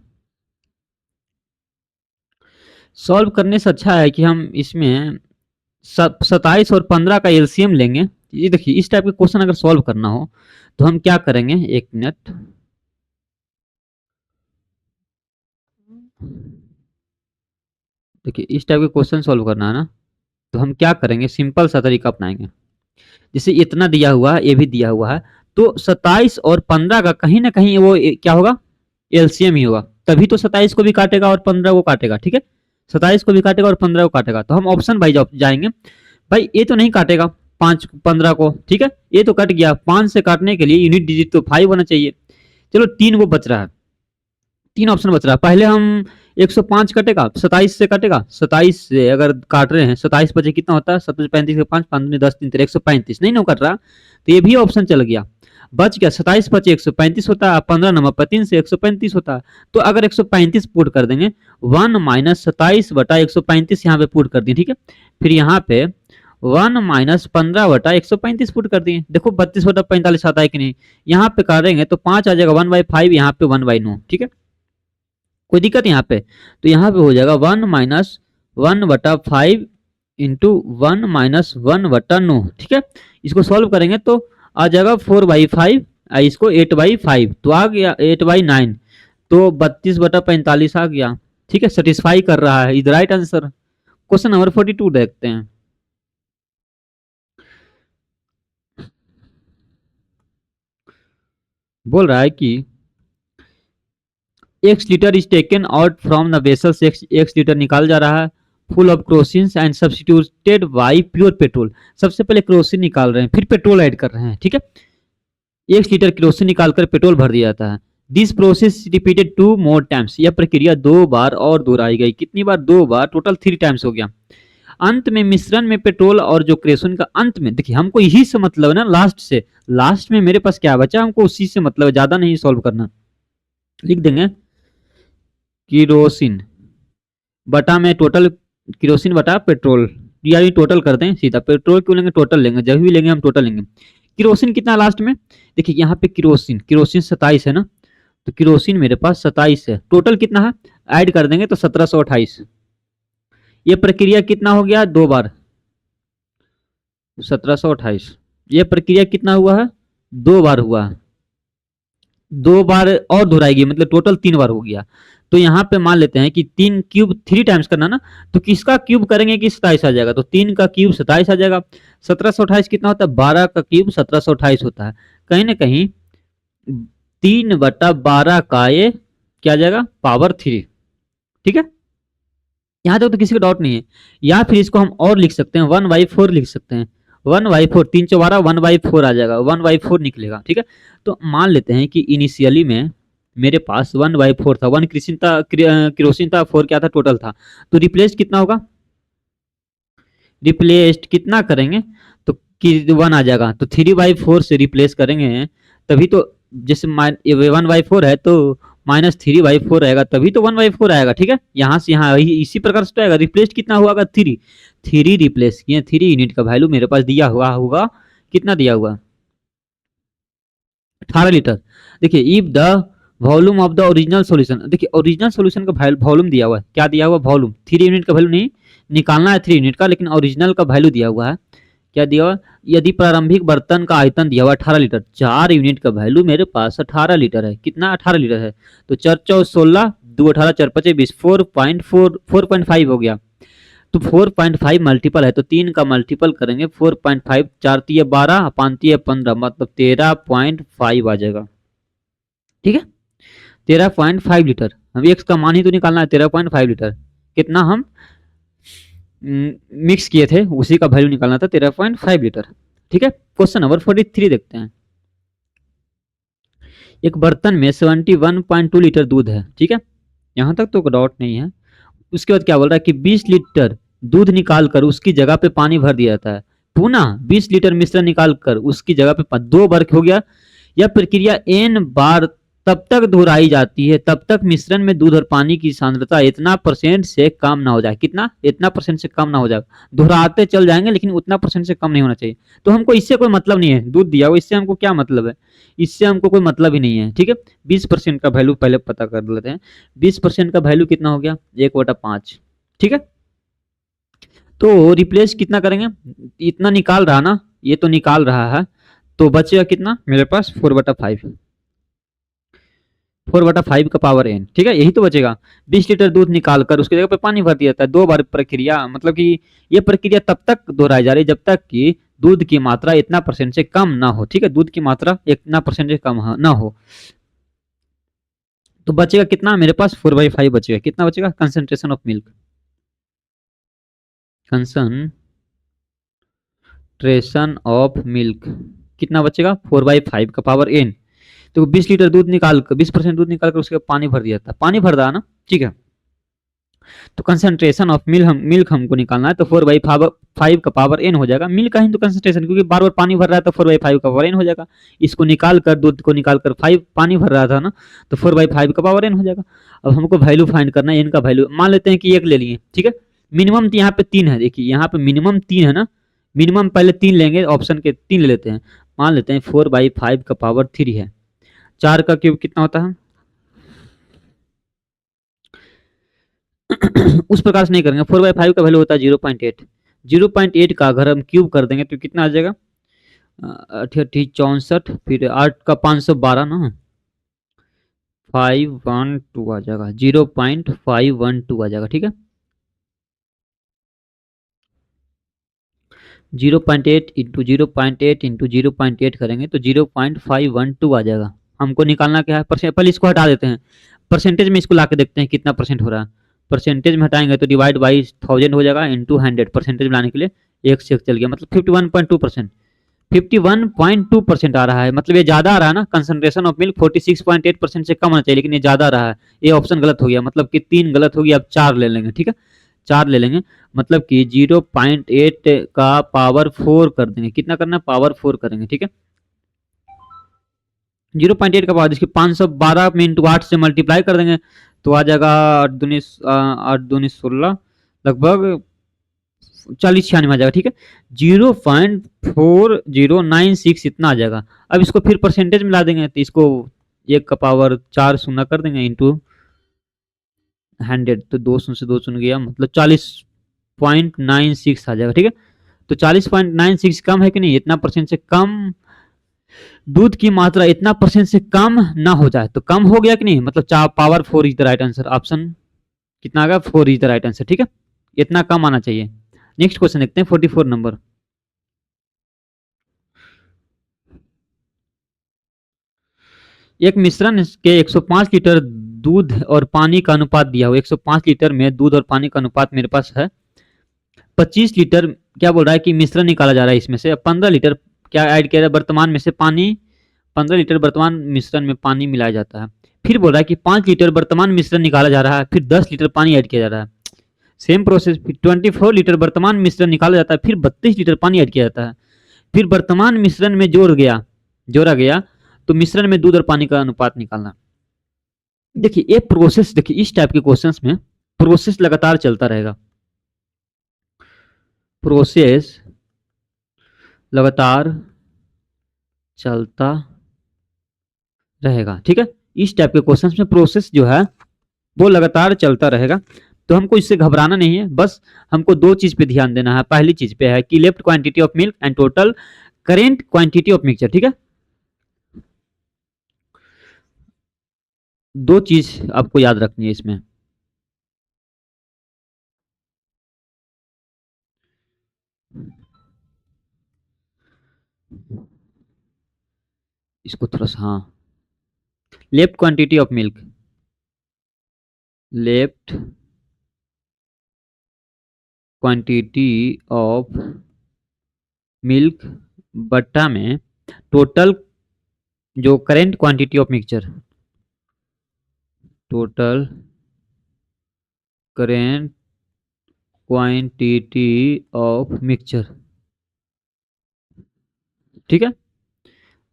सॉल्व करने से अच्छा है कि हम इसमें 27 और 15 का एलसीएम लेंगे। ये देखिए इस टाइप के क्वेश्चन अगर सॉल्व करना हो तो हम क्या करेंगे, एक मिनट, देखिए इस टाइप के क्वेश्चन सॉल्व करना है ना, तो हम क्या करेंगे, सिंपल सा तरीका अपनाएंगे। जैसे इतना दिया हुआ है, ये भी दिया हुआ है, तो 27 और 15 का कहीं ना कहीं वो क्या होगा, एलसीएम ही होगा। तभी तो 27 को भी काटेगा और 15 को काटेगा, ठीक है। 27 को भी काटेगा और 15 को काटेगा, तो हम ऑप्शन बाई जाएंगे। भाई ये तो नहीं काटेगा 5 15 को, ठीक है, ये तो कट गया। 5 से काटने के लिए यूनिट डिजिट तो 5 होना चाहिए। चलो 3 वो बच रहा है, 3 ऑप्शन बच रहा है। पहले हम 105 कटेगा, 27 से कटेगा, 27 से अगर काट रहे हैं 27 बचे कितना होता है 27 35 के 5 5 10 3 135, नहीं ना कट रहा, तो ये भी ऑप्शन चल गया। बच गया 27 बचे 135 होता है, 15 नंबर पर 3 से 135 होता है। तो अगर 135 पुट कर देंगे, 1 माइनस 27 बटा 135 यहाँ पे पुट कर दिए, ठीक है। फिर यहाँ पे 1 माइनस 15 बटा 135 पुट कर दिए। देखो 32/45 आता है कि नहीं। यहाँ पे करेंगे तो 5 आ जाएगा 1/5, यहाँ पे 1/9, ठीक है। कोई दिक्कत यहाँ पे, तो यहाँ पे हो जाएगा 1 माइनस 1/5 इंटू 1 माइनस 1/9, ठीक है। इसको सॉल्व करेंगे तो आ जाएगा 4/5, इसको 8/5, तो आ गया 8/9, तो 32/45 आ गया, ठीक है। सेटिस्फाई कर रहा है, is right answer. Question number 42 देखते हैं। बोल रहा है कि x litre is taken out from the vessel से x लीटर निकाल जा रहा है full of Crocin and substituted by pure petrol. सबसे पहले क्रोसिन निकाल रहे हैं, फिर पेट्रोल ऐड कर रहे हैं, ठीक है। 1 लीटर क्रोसिन निकालकर पेट्रोल भर दिया जाता है। This process repeated 2 more times. यह प्रक्रिया 2 बार और दोहराई गई। कितनी बार, 2 बार, टोटल 3 टाइम्स हो गया। अंत में मिश्रण में पेट्रोल और जो क्रेसोन का अंत में, देखिए हमको यही से मतलब है ना, लास्ट से। लास्ट में मेरे पास क्या बचा, हमको उसी से मतलब है, ज्यादा नहीं सॉल्व करना। लिख देंगे किरोसिन बटा में टोटल, किरोसिन बटा पेट्रोल, या टोटल कर दें सीधा। पेट्रोल क्यों लेंगे, टोटल लेंगे, जब भी लेंगे हम टोटल लेंगे। किरोसिन कितना लास्ट में, देखिए यहाँ पे किरोसिन 27 है ना, तो किरोसिन मेरे पास 27 है। टोटल कितना है, ऐड कर देंगे तो 1728। ये प्रक्रिया कितना हो गया, 2 बार, 1728। ये प्रक्रिया कितना हुआ है, 2 बार हुआ है। 2 बार और दोहराएगी, मतलब टोटल 3 बार हो गया। तो यहाँ पे मान लेते हैं कि 3 क्यूब 3 टाइम्स करना ना, तो किसका क्यूब करेंगे कि 27 आ जाएगा, तो 3 का क्यूब 27 आ जाएगा। 1728 कितना होता है, 12 का क्यूब 1728 होता है। कहीं ना कहीं 3/12 का ये क्या आ जाएगा, पावर 3, ठीक है। यहाँ तक तो किसी का डाउट नहीं है। या फिर इसको हम और लिख सकते हैं, 1/4 लिख सकते हैं। 1/4, 3 चौबारा 1/4 आ जाएगा, 1/4 निकलेगा, ठीक है। तो मान लेते हैं कि इनिशियली में मेरे पास 1/4 था, 1 किरोसिन था, 4 क्या था, टोटल था। तो रिप्लेस कितना होगा, रिप्लेस्ड कितना करेंगे तो 1 आ जाएगा, तो 3/4 से रिप्लेस करेंगे, तभी तो। जैसे 1/4 है तो -3/4 आएगा तभी तो 1/4 आएगा। ठीक है, यहाँ से यहाँ इसी प्रकार से तो आएगा। रिप्लेस कितना हुआ? 3 3 रिप्लेस किए, 3 यूनिट का वैल्यू मेरे पास दिया हुआ होगा। कितना दिया हुआ? 18 लीटर। देखिए if the volume of the original solution, देखिए ओरिजिनल सॉल्यूशन का वॉल्यूम दिया हुआ है। क्या दिया हुआ? वॉल्यूम। 3 यूनिट का वैल्यू नहीं निकालना है 3 यूनिट का, लेकिन ओरिजिनल का वैल्यू दिया हुआ है। क्या दिया हुआ? यदि प्रारंभिक बर्तन का आयतन दिया हुआ 18 लीटर, 4 यूनिट का वैल्यू मेरे पास 18 लीटर है। कितना? 18 लीटर है। तो 4 4 16, 2 18, 4 5 20, 4.5 हो गया। तो 4.5 मल्टीपल है तो 3 का मल्टीपल करेंगे 4.5, 4 तिये 12, 5 तिये 15, मतलब 13.5 आ जाएगा। ठीक है, 13.5 लीटर। हम एक्स का मान ही तो निकालना है, 13.5 लीटर। कितना हम मिक्स किए थे उसी का वैल्यू निकालना था, 13.5 लीटर। ठीक है, क्वेश्चन नंबर 43 देखते हैं। एक बर्तन में 71.2 लीटर दूध है। ठीक है, यहां तक तो डाउट नहीं है। उसके बाद क्या बोल रहा है कि 20 लीटर दूध निकालकर उसकी जगह पे पानी भर दिया जाता है। पुनः 20 लीटर मिश्रण निकालकर उसकी जगह पे 2 बार हो गया। यह प्रक्रिया n बार तब तक दोहराई जाती है तब तक मिश्रण में दूध और पानी की सांद्रता इतना % से कम ना हो जाए। कितना? इतना % से कम ना हो जाए। दोहराते चल जाएंगे लेकिन उतना % से कम नहीं होना चाहिए। तो हमको इससे कोई मतलब नहीं है, दूध दिया हो इससे हमको क्या मतलब है? इससे हमको कोई मतलब ही नहीं है। ठीक है, 20% का वैल्यू पहले पता कर लेते हैं। 20% का वैल्यू कितना हो गया? 1/5। ठीक है, तो रिप्लेस कितना करेंगे? इतना निकाल रहा ना, ये तो निकाल रहा है, तो बचेगा कितना मेरे पास? 4/5। 4/5 का पावर n। ठीक है, यही तो बचेगा। 20 लीटर दूध निकालकर उसकी जगह पे पानी भर दिया जाता है। 2 बार प्रक्रिया, मतलब कि ये प्रक्रिया तब तक दोहराई जा रही है जब तक कि दूध की मात्रा इतना % से कम ना हो। ठीक है, दूध की मात्रा इतना % से कम ना हो। तो बचेगा कितना मेरे पास? 4/5 बचेगा। कितना बचेगा? Concentration of milk, concentration of milk कितना बचेगा? 4/5 का पावर n। तो 20 लीटर दूध निकाल कर 20% दूध निकाल कर उसके पानी भर दिया था, पानी भर रहा ना। ठीक है, तो कंसंट्रेशन ऑफ मिल्क हमको निकालना है, तो 4/5 का पावर n हो जाएगा। मिल्क का ही तो कंसंट्रेशन, क्योंकि बार बार पानी भर रहा है तो 4/5 का पावर n हो जाएगा। इसको निकाल कर दूध को निकाल कर 5 पानी भर रहा था ना, तो 4/5 का पावर n हो जाएगा। अब हमको वैल्यू फाइंड करना है, n का वैल्यू। मान लेते हैं कि 1 ले लिए। ठीक है, मिनिमम तो यहाँ पे 3 है। देखिए यहाँ पे मिनिमम 3 है ना, मिनिमम पहले 3 लेंगे, ऑप्शन के 3 ले लेते हैं। मान लेते हैं 4/5 का पावर 3 है। 4 का क्यूब कितना होता है? उस प्रकार से नहीं करेंगे। 4/5 का वैल्यू होता है 0.8। 0.8 का अगर हम क्यूब कर देंगे तो कितना आ जाएगा? 64, फिर 8 का 512 ना, 512 आ जाएगा, 0.512 आ जाएगा। ठीक है, 0.8 इंटू 0.8 इंटू 0.8 करेंगे तो 0.512 आ जाएगा। हमको निकालना क्या है? पहले इसको हटा देते हैं, परसेंटेज में इसको ला के देखते हैं कितना % हो रहा है। परसेंटेज में हटाएंगे तो डिवाइड बाई 1000 हो जाएगा, इंटू 100। परसेंटेज में लाने के लिए एक से एक चल गया, मतलब 51.2%। 51.2% आ रहा है, मतलब ये ज्यादा आ रहा है ना। कंसंट्रेशन ऑफ मिल्क 46.8% से कम होना चाहिए, लेकिन ये ज्यादा आ रहा है। ये ऑप्शन गलत हो गया, मतलब कि 3 गलत हो गया। अब 4 ले लेंगे। ठीक है, 4 ले लेंगे, मतलब कि 0.8 का पावर 4 कर देंगे। कितना करना है? पावर 4 करेंगे। ठीक है, 0.8 का पावर, इसकी 512 में इंटू 8 से मल्टीप्लाई कर देंगे तो आ जाएगा 8 दूनी 16, लगभग 40-96 आ जाएगा। ठीक है, 0.4096 इतना आ जाएगा। अब इसको फिर परसेंटेज में ला देंगे तो इसको 1 का पावर 4 शून्य कर देंगे इंटू 100, तो 2 शून्य से 2 शून्य गया, मतलब 40.96 आ जाएगा। ठीक है, तो 40.96 कम है कि नहीं? इतना % से कम दूध की मात्रा इतना % से कम ना हो जाए तो कम हो गया कि नहीं? मतलब power 4 is the right answer. Option कितना आ गया? 4 इज द राइट आंसर। ठीक है, इतना कम आना चाहिए। नेक्स्ट क्वेश्चन देखते हैं 44 नंबर। एक मिश्रण के 105 लीटर दूध और पानी का अनुपात दिया हुआ। 105 लीटर में दूध और पानी का अनुपात मेरे पास है 25 लीटर। क्या बोल रहा है कि मिश्रण निकाला जा रहा है, इसमें से 15 लीटर क्या ऐड किया जाए? वर्तमान में से पानी, 15 लीटर वर्तमान मिश्रण में पानी मिलाया जाता है। फिर बोल रहा है कि 5 लीटर वर्तमान मिश्रण निकाला जा रहा है, फिर 10 लीटर पानी ऐड किया जा रहा है। Same process. फिर 24 लीटर वर्तमान मिश्रण निकाला जाता है, फिर 32 लीटर पानी ऐड किया जाता है। फिर वर्तमान मिश्रण में जोड़ा गया तो मिश्रण में दूध और पानी का अनुपात निकालना। देखिए ये प्रोसेस, देखिए इस टाइप के क्वेश्चंस में प्रोसेस लगातार चलता रहेगा, प्रोसेस लगातार चलता रहेगा, ठीक है। इस टाइप के क्वेश्चंस में प्रोसेस जो है वो लगातार चलता रहेगा, तो हमको इससे घबराना नहीं है। बस हमको दो चीज पे ध्यान देना है। पहली चीज पे है कि left quantity of milk and total current quantity of mixture, ठीक है। दो चीज आपको याद रखनी है इसमें। इसको थोड़ा सा, हाँ, left quantity of milk, left quantity of milk बट्टा में टोटल जो current quantity of mixture, total current quantity of mixture, ठीक है।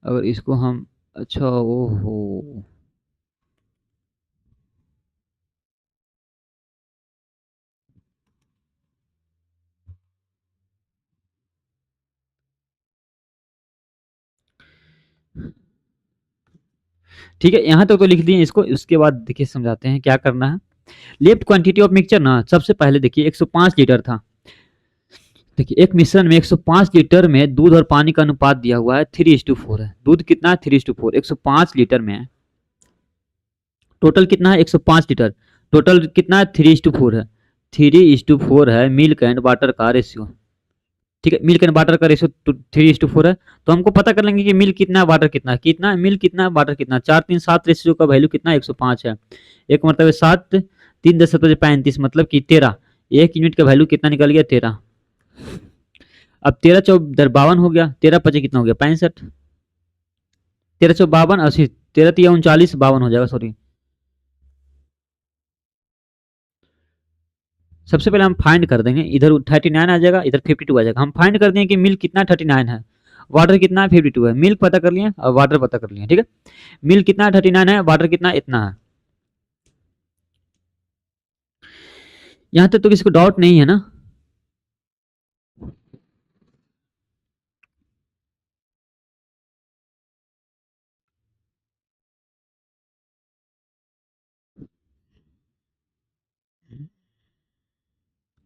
अगर इसको हम, अच्छा ओहो, ठीक है, यहाँ तक तो लिख दिए इसको। उसके बाद देखिए समझाते हैं क्या करना है। लेफ्ट क्वांटिटी ऑफ मिक्सचर ना, सबसे पहले देखिए 105 लीटर था। देखिए एक मिश्रण में 105 लीटर में दूध और पानी का अनुपात दिया हुआ है 3:4 है। दूध कितना है? 3:4। 105 लीटर में टोटल कितना है? 105 लीटर। टोटल कितना है? 3:4 है। 3:4 है मिल्क एंड वाटर का रेशियो, ठीक है। मिल्क एंड वाटर का रेशियो 3:4 है। तो हमको पता कर लेंगे कि मिल्क कितना है, वाटर कितना है, कितना है मिल्क, कितना है वाटर, कितना 4:3:7 रेशियो का वैल्यू कितना है? 105 है। एक मतलब 7, 3×10⁻³ मतलब कि 13। एक यूनिट का वैल्यू कितना निकल गया? 13। अब 13×4 52 हो गया, 13×5 कितना हो गया? 65। 13×4 52, 80, 13×3 39, 52 हो जाएगा, सॉरी। सबसे पहले हम फाइंड कर देंगे, इधर 39 आ जाएगा, इधर 52 आ जाएगा। हम फाइंड कर देंगे कि मिल्क कितना 39 है, वाटर कितना है 52 है। मिल्क पता कर लिए और वाटर पता कर लिए, ठीक है। मिल्क कितना 39 है, वाटर कितना इतना है। यहाँ तक तो किसी को डाउट नहीं है ना?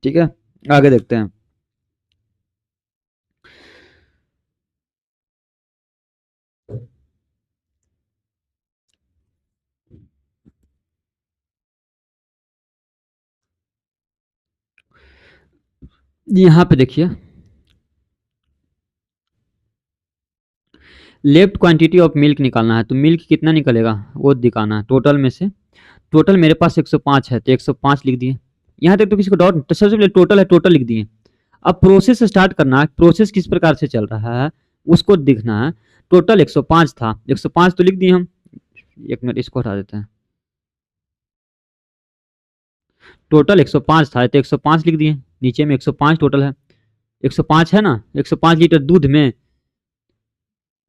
ठीक है, आगे देखते हैं। यहाँ पे देखिए लेफ्ट क्वांटिटी ऑफ मिल्क निकालना है, तो मिल्क कितना निकलेगा वो दिखाना है टोटल में से। टोटल मेरे पास 105 है, तो 105 लिख दिए। यहाँ तक तो किसी को डाउट, तो सबसे पहले टोटल है, टोटल लिख दिए। अब प्रोसेस स्टार्ट करना है, प्रोसेस किस प्रकार से चल रहा है उसको दिखना है। टोटल 105 था, 105 तो लिख दिए हम। एक मिनट इसको हटा देते हैं। टोटल 105 था तो 105 लिख दिए, नीचे में 105 टोटल है। 105 है ना, 105 लीटर दूध में,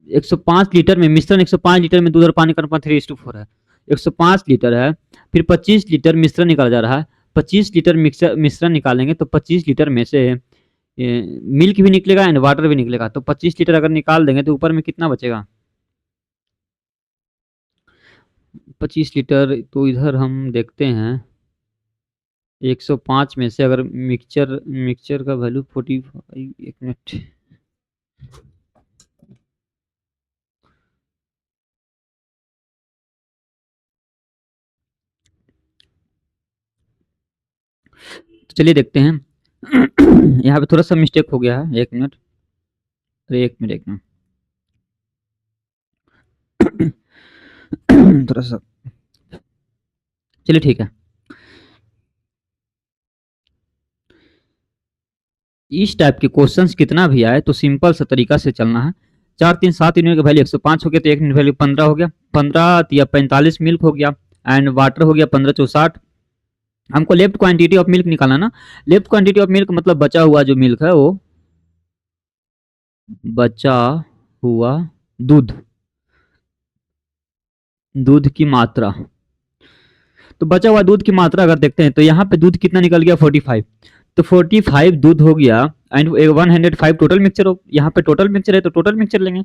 105 लीटर में मिश्रण, 105 लीटर में दूध और पानी का अनुपात 3:4 है। 105 लीटर है, फिर 25 लीटर मिश्रण निकाला जा रहा है। 25 लीटर मिक्सर मिश्रण निकालेंगे तो 25 लीटर में से मिल्क भी निकलेगा एंड वाटर भी निकलेगा। तो 25 लीटर अगर निकाल देंगे तो ऊपर में कितना बचेगा? 25 लीटर। तो इधर हम देखते हैं 105 में से अगर मिक्सचर मिक्सचर का वैल्यू 45, एक मिनट, तो चलिए देखते हैं। यहाँ पे थोड़ा सा मिस्टेक हो गया है, एक मिनट, अरे एक मिनट एक मिनट। थोड़ा सा, चलिए ठीक है। इस टाइप के क्वेश्चंस कितना भी आए तो सिंपल सा तरीका से चलना है। 4:3 7 यूनिट का वैल्यू 105 हो गया, तो एक यूनिट वैल्यू 15 हो गया। 15 या 45 मिल्क हो गया एंड वाटर हो गया 15×4 60। हमको लेफ्ट क्वांटिटी ऑफ मिल्क निकालना ना। लेफ्ट क्वांटिटी ऑफ मिल्क मतलब बचा हुआ जो मिल्क है वो, बचा हुआ दूध, दूध की मात्रा, तो बचा हुआ दूध की मात्रा अगर देखते हैं तो यहाँ पे दूध कितना निकल गया 45। तो 45 दूध हो गया एंड 105 टोटल मिक्सचर हो, यहाँ पे टोटल मिक्सचर है तो टोटल मिक्सचर लेंगे।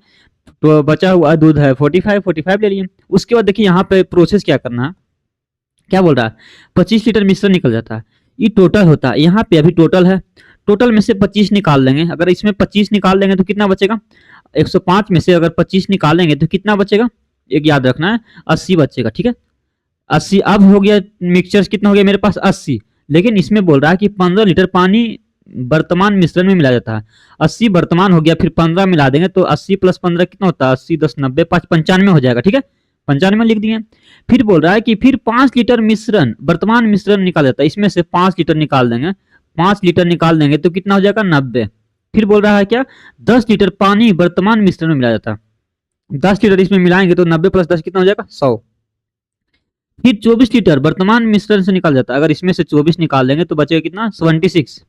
तो बचा हुआ दूध है 45, 45 ले लिए। उसके बाद देखिए यहाँ पे प्रोसेस क्या करना है, क्या बोल रहा है 25 लीटर मिश्रण निकल जाता है, ये टोटल होता है। यहाँ पे अभी टोटल है, टोटल में से 25 निकाल लेंगे। अगर इसमें 25 निकाल लेंगे तो कितना बचेगा, 105 में से अगर 25 निकालेंगे तो कितना बचेगा, एक याद रखना है 80 बचेगा, ठीक है 80। अब हो गया मिक्सचर कितना हो गया मेरे पास 80, लेकिन इसमें बोल रहा है कि 15 लीटर पानी वर्तमान मिश्रण में मिला जाता है। 80 वर्तमान हो गया, फिर 15 मिला देंगे तो 80 प्लस 15 कितना होता है, 80 10 90 5 95 हो जाएगा, ठीक है 95 लिख दिए। फिर बोल रहा है कि फिर 5 लीटर मिश्रण वर्तमान मिश्रण निकाल जाता है, इसमें से 5 लीटर निकाल देंगे, 5 लीटर निकाल देंगे तो कितना हो जाएगा 90। फिर बोल रहा है क्या 10 लीटर पानी वर्तमान मिश्रण में मिला जाता है, 10 लीटर इसमें मिलाएंगे तो 90 प्लस 10 कितना हो जाएगा 100। फिर 24 लीटर वर्तमान मिश्रण से निकाल जाता है, अगर इसमें से 24 निकाल देंगे तो बचेगा कितना 76।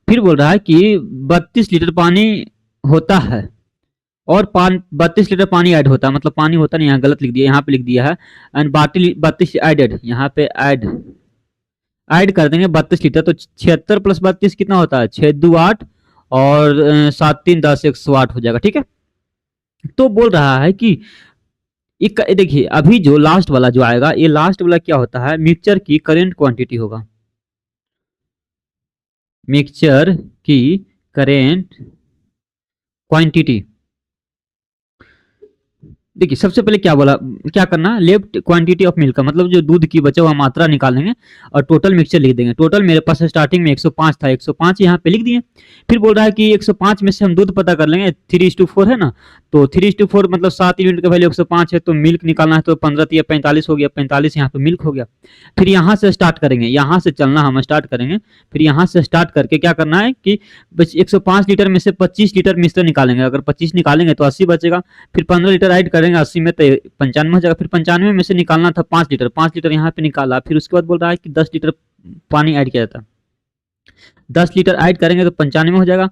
फिर बोल रहा है कि 32 लीटर पानी होता है और 32 लीटर पानी ऐड होता है, मतलब पानी होता नहीं, यहाँ गलत लिख दिया, यहाँ पे लिख दिया है एंड 32 एडेड, यहाँ पे ऐड कर देंगे 32 लीटर। तो 76 प्लस 32 कितना होता है 6 2 8 और 7 3 10 108 हो जाएगा, ठीक है। तो बोल रहा है कि एक देखिए अभी जो लास्ट वाला जो आएगा, ये लास्ट वाला क्या होता है, मिक्सचर की करेंट क्वांटिटी होगा, मिक्सचर की करेंट क्वांटिटी। देखिए सबसे पहले क्या बोला, क्या करना है लेफ्ट क्वांटिटी ऑफ मिल्क का मतलब जो दूध की बचा हुआ मात्रा निकालेंगे और टोटल मिक्सचर लिख देंगे। टोटल मेरे पास स्टार्टिंग में 105 था, 105 यहाँ पे लिख दिए। फिर बोल रहा है कि 105 में से हम दूध पता कर लेंगे, 3:4 है ना, तो 3:4 मतलब 7 यूनिट का वैल्यू 105 है, तो मिल्क निकालना है तो 15 या 45 हो गया, 45 यहाँ पे मिल्क हो गया। फिर यहाँ से स्टार्ट करेंगे, यहाँ से चलना हम स्टार्ट करेंगे। फिर यहाँ से स्टार्ट करके क्या करना है कि 105 लीटर में से 25 लीटर मिश्रण निकालेंगे, अगर 25 निकालेंगे तो 80 बचेगा। फिर 15 लीटर ऐड करेंगे 80 में तो 95 हो जाएगा। फिर 95 में से निकालना था 5 लीटर, 5 लीटर यहाँ पे निकाला। फिर उसके बाद बोल रहा है कि 10 लीटर पानी ऐड किया जाता है, 10 लीटर ऐड करेंगे तो 95 हो जाएगा,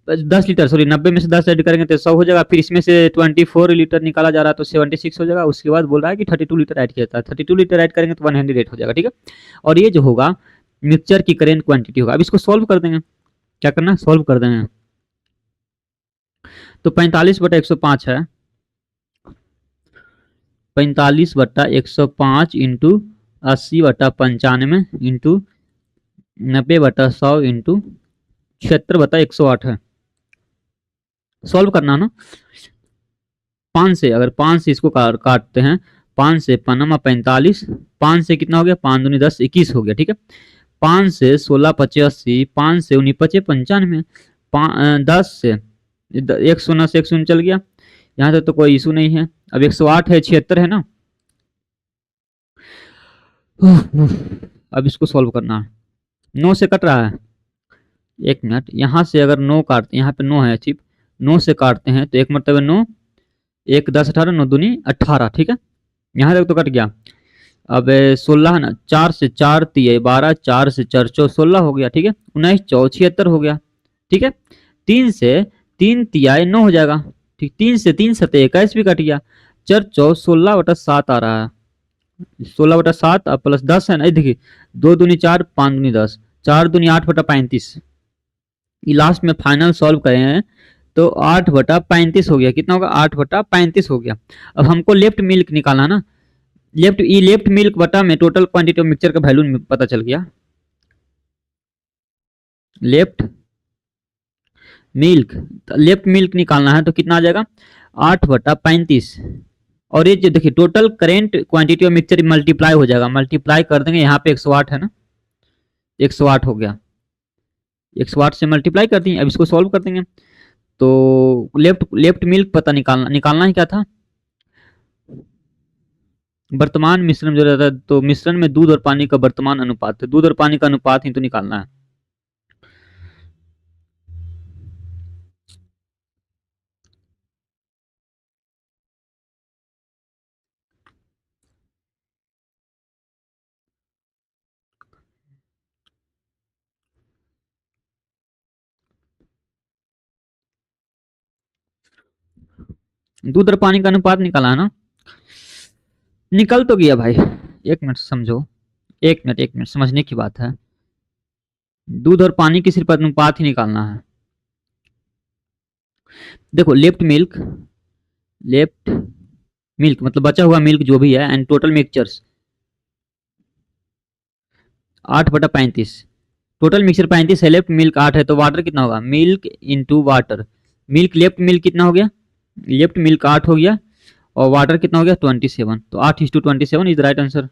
10 लीटर सॉरी 90 में से 10 ऐड करेंगे तो 100 हो जाएगा। फिर इसमें से 24 लीटर निकाला जा रहा है तो 76 हो जाएगा। उसके बाद बोल रहा है कि 32 लीटर ऐड किया जाता है, 32 लीटर ऐड करेंगे तो 108 हो जाएगा, ठीक है। और ये जो होगा मिक्सचर की करेंट क्वांटिटी होगा। अब इसको सॉल्व कर देंगे, क्या करना है सॉल्व कर देंगे। तो 45/105 है, 45/105 इंटू 80/95 इंटू 90/100 इंटू 76/108 है। सॉल्व करना ना, 5 से अगर 5 से इसको काटते हैं, 5 से 45, 5 से कितना हो गया 5 दूनी 10 21 हो गया, ठीक है। 5 से 16 85, 5 से 19 25 95, 10 से 1 से 1 चल गया, यहाँ तक तो कोई इशू नहीं है। अब 108 है 76 है ना, अब इसको सॉल्व करना है। 9 से कट रहा है, एक मिनट, यहाँ से अगर 9 काटते, यहाँ पे 9 है चिप, 9 से काटते हैं तो एक मरतबे 9, 1 10 18, 9 दूनी 18, ठीक है। यहाँ तक तो कट गया। अब 16 है ना, 4 से 4 तिया 12, 4 से 4 4 16 हो गया, ठीक है। 19 4 76 हो गया, ठीक है। 3 से 3 तिया 9 हो जाएगा, ठीक। 3 से 3 सतह 21 भी कट गया, 4 4 16/7 आ रहा है, 16/7 प्लस 10 है ना, देखिए 2 दूनी 4 5 दूनी 10, 4 दूनी 8/35। ये लास्ट में फाइनल सॉल्व करें हैं तो 8/35 हो गया, कितना होगा 8/35 हो गया। अब हमको लेफ्ट मिल्क निकालना ना, लेफ्ट मिल्क बटा में टोटल क्वांटिटी ऑफ मिक्सचर का वैल्यू पता चल गया। लेफ्ट मिल्क निकालना है तो कितना आ जाएगा 8/35। और ये जो देखिए total current quantity of mixture multiply हो जाएगा, मल्टीप्लाई कर देंगे, यहाँ पे 108 है ना, 108 हो गया, 108 से मल्टीप्लाई कर दिए। अब इसको सॉल्व कर देंगे तो लेफ्ट मिल्क पता निकालना ही क्या था, वर्तमान मिश्रण जो रहता है, तो मिश्रण में दूध और पानी का वर्तमान अनुपात, दूध और पानी का अनुपात ही तो निकालना है। दूध और पानी का अनुपात निकाला है ना, निकल तो गया भाई, एक मिनट समझो, एक मिनट समझने की बात है। दूध और पानी की सिर्फ अनुपात ही निकालना है। देखो लेफ्ट मिल्क मतलब बचा हुआ मिल्क जो भी है and total mixtures 8/35। Total mixture 35 है, लेफ्ट मिल्क 8 है, तो वाटर कितना होगा? Milk into water. Milk left milk कितना हो गया? लेफ्ट मिल्क 8 हो गया और वाटर कितना हो गया? 27। तो 8:27 इज द राइट आंसर।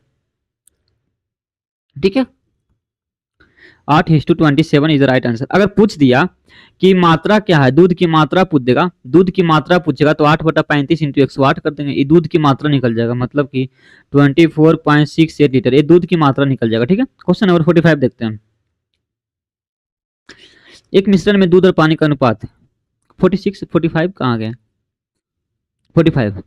ठीक है, 8:27 इज द राइट आंसर। अगर पूछ दिया कि मात्रा क्या है, दूध की मात्रा पूछ देगा, दूध की मात्रा पूछेगा तो 8/35 इंटू 108 कर देंगे, ये दूध की मात्रा निकल जाएगा, मतलब कि 24.68 लीटर ये दूध की मात्रा निकल जाएगा। ठीक है, क्वेश्चन नंबर 45 देखते हैं। एक मिश्रण में दूध और पानी का अनुपात 46 45 कहाँ गए? 45।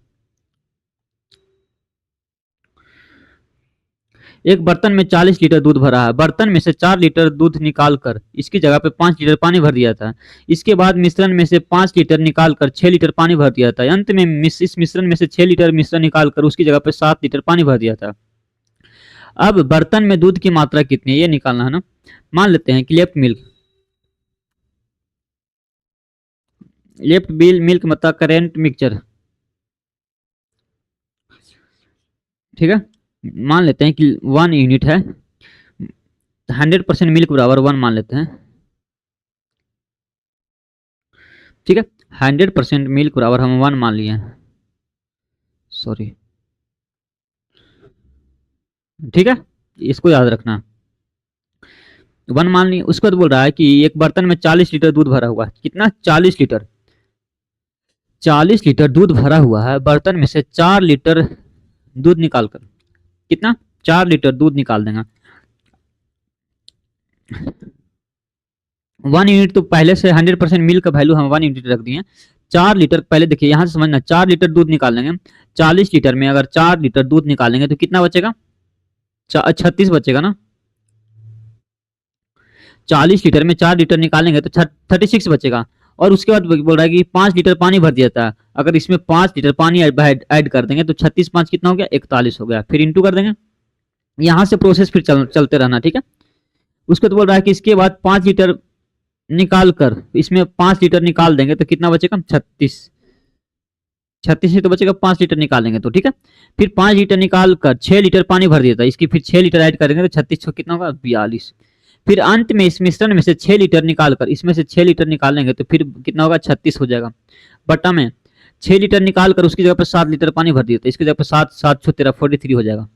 एक बर्तन में 40 लीटर दूध भरा है, बर्तन में से 4 लीटर दूध निकालकर इसकी जगह पे 5 लीटर पानी भर दिया था। इसके बाद मिश्रण में से 5 लीटर निकालकर 6 लीटर पानी भर दिया था। अंत में इस मिश्रण में से 6 लीटर मिश्रण निकालकर उसकी जगह पे 7 लीटर पानी भर दिया था। अब बर्तन में दूध की मात्रा कितनी है ये निकालना है ना। मान लेते हैं कि लेफ्ट मिल्क मतलब करेंट मिक्सचर। ठीक है, मान लेते हैं कि 1 यूनिट है, 100% मिल्क बराबर 1 मान लेते हैं। ठीक है, 100% मिल्क बराबर हम 1 मान लिए हैं, सॉरी। ठीक है, इसको याद रखना, 1 मान लिए। उसके बाद बोल रहा है कि एक बर्तन में 40 लीटर दूध भरा हुआ है। कितना? 40 लीटर। 40 लीटर दूध भरा हुआ है, बर्तन में से 4 लीटर दूध निकाल कर, कितना? 4 लीटर दूध निकाल देंगे। 1 यूनिट तो पहले से 100% मिल्क का वैल्यू हम 1 यूनिट रख दिए। 4 लीटर, पहले देखिए यहाँ से समझना, 4 लीटर दूध निकालेंगे, 40 लीटर में अगर 4 लीटर दूध निकालेंगे तो कितना बचेगा? 36 बचेगा ना। 40 लीटर में 4 लीटर निकालेंगे तो 36 बचेगा। और उसके बाद बोल रहा है कि 5 लीटर पानी भर दिया था, अगर इसमें 5 लीटर पानी ऐड कर देंगे तो 36 5 कितना हो गया? 41 हो गया। फिर इंटू कर देंगे, यहाँ से प्रोसेस फिर चलते रहना। ठीक है, उसके बाद बोल रहा है कि इसके बाद 5 लीटर निकाल कर इसमें 5 लीटर निकाल देंगे तो कितना बचेगा? 36। 36 से तो बचेगा, 5 लीटर निकालेंगे तो। ठीक है, फिर 5 लीटर निकाल कर 6 लीटर पानी भर दिया था, इसकी फिर 6 लीटर ऐड करेंगे तो 36 कितना होगा? 42। फिर अंत में इस मिश्रण में से 6 लीटर निकालकर इसमें से 6 लीटर निकालेंगे तो फिर कितना होगा? 36 हो जाएगा। बटा में 6 लीटर निकालकर उसकी जगह पर 7 लीटर पानी भर दिया था, इसकी जगह पर 7 7 13 43 हो जाएगा।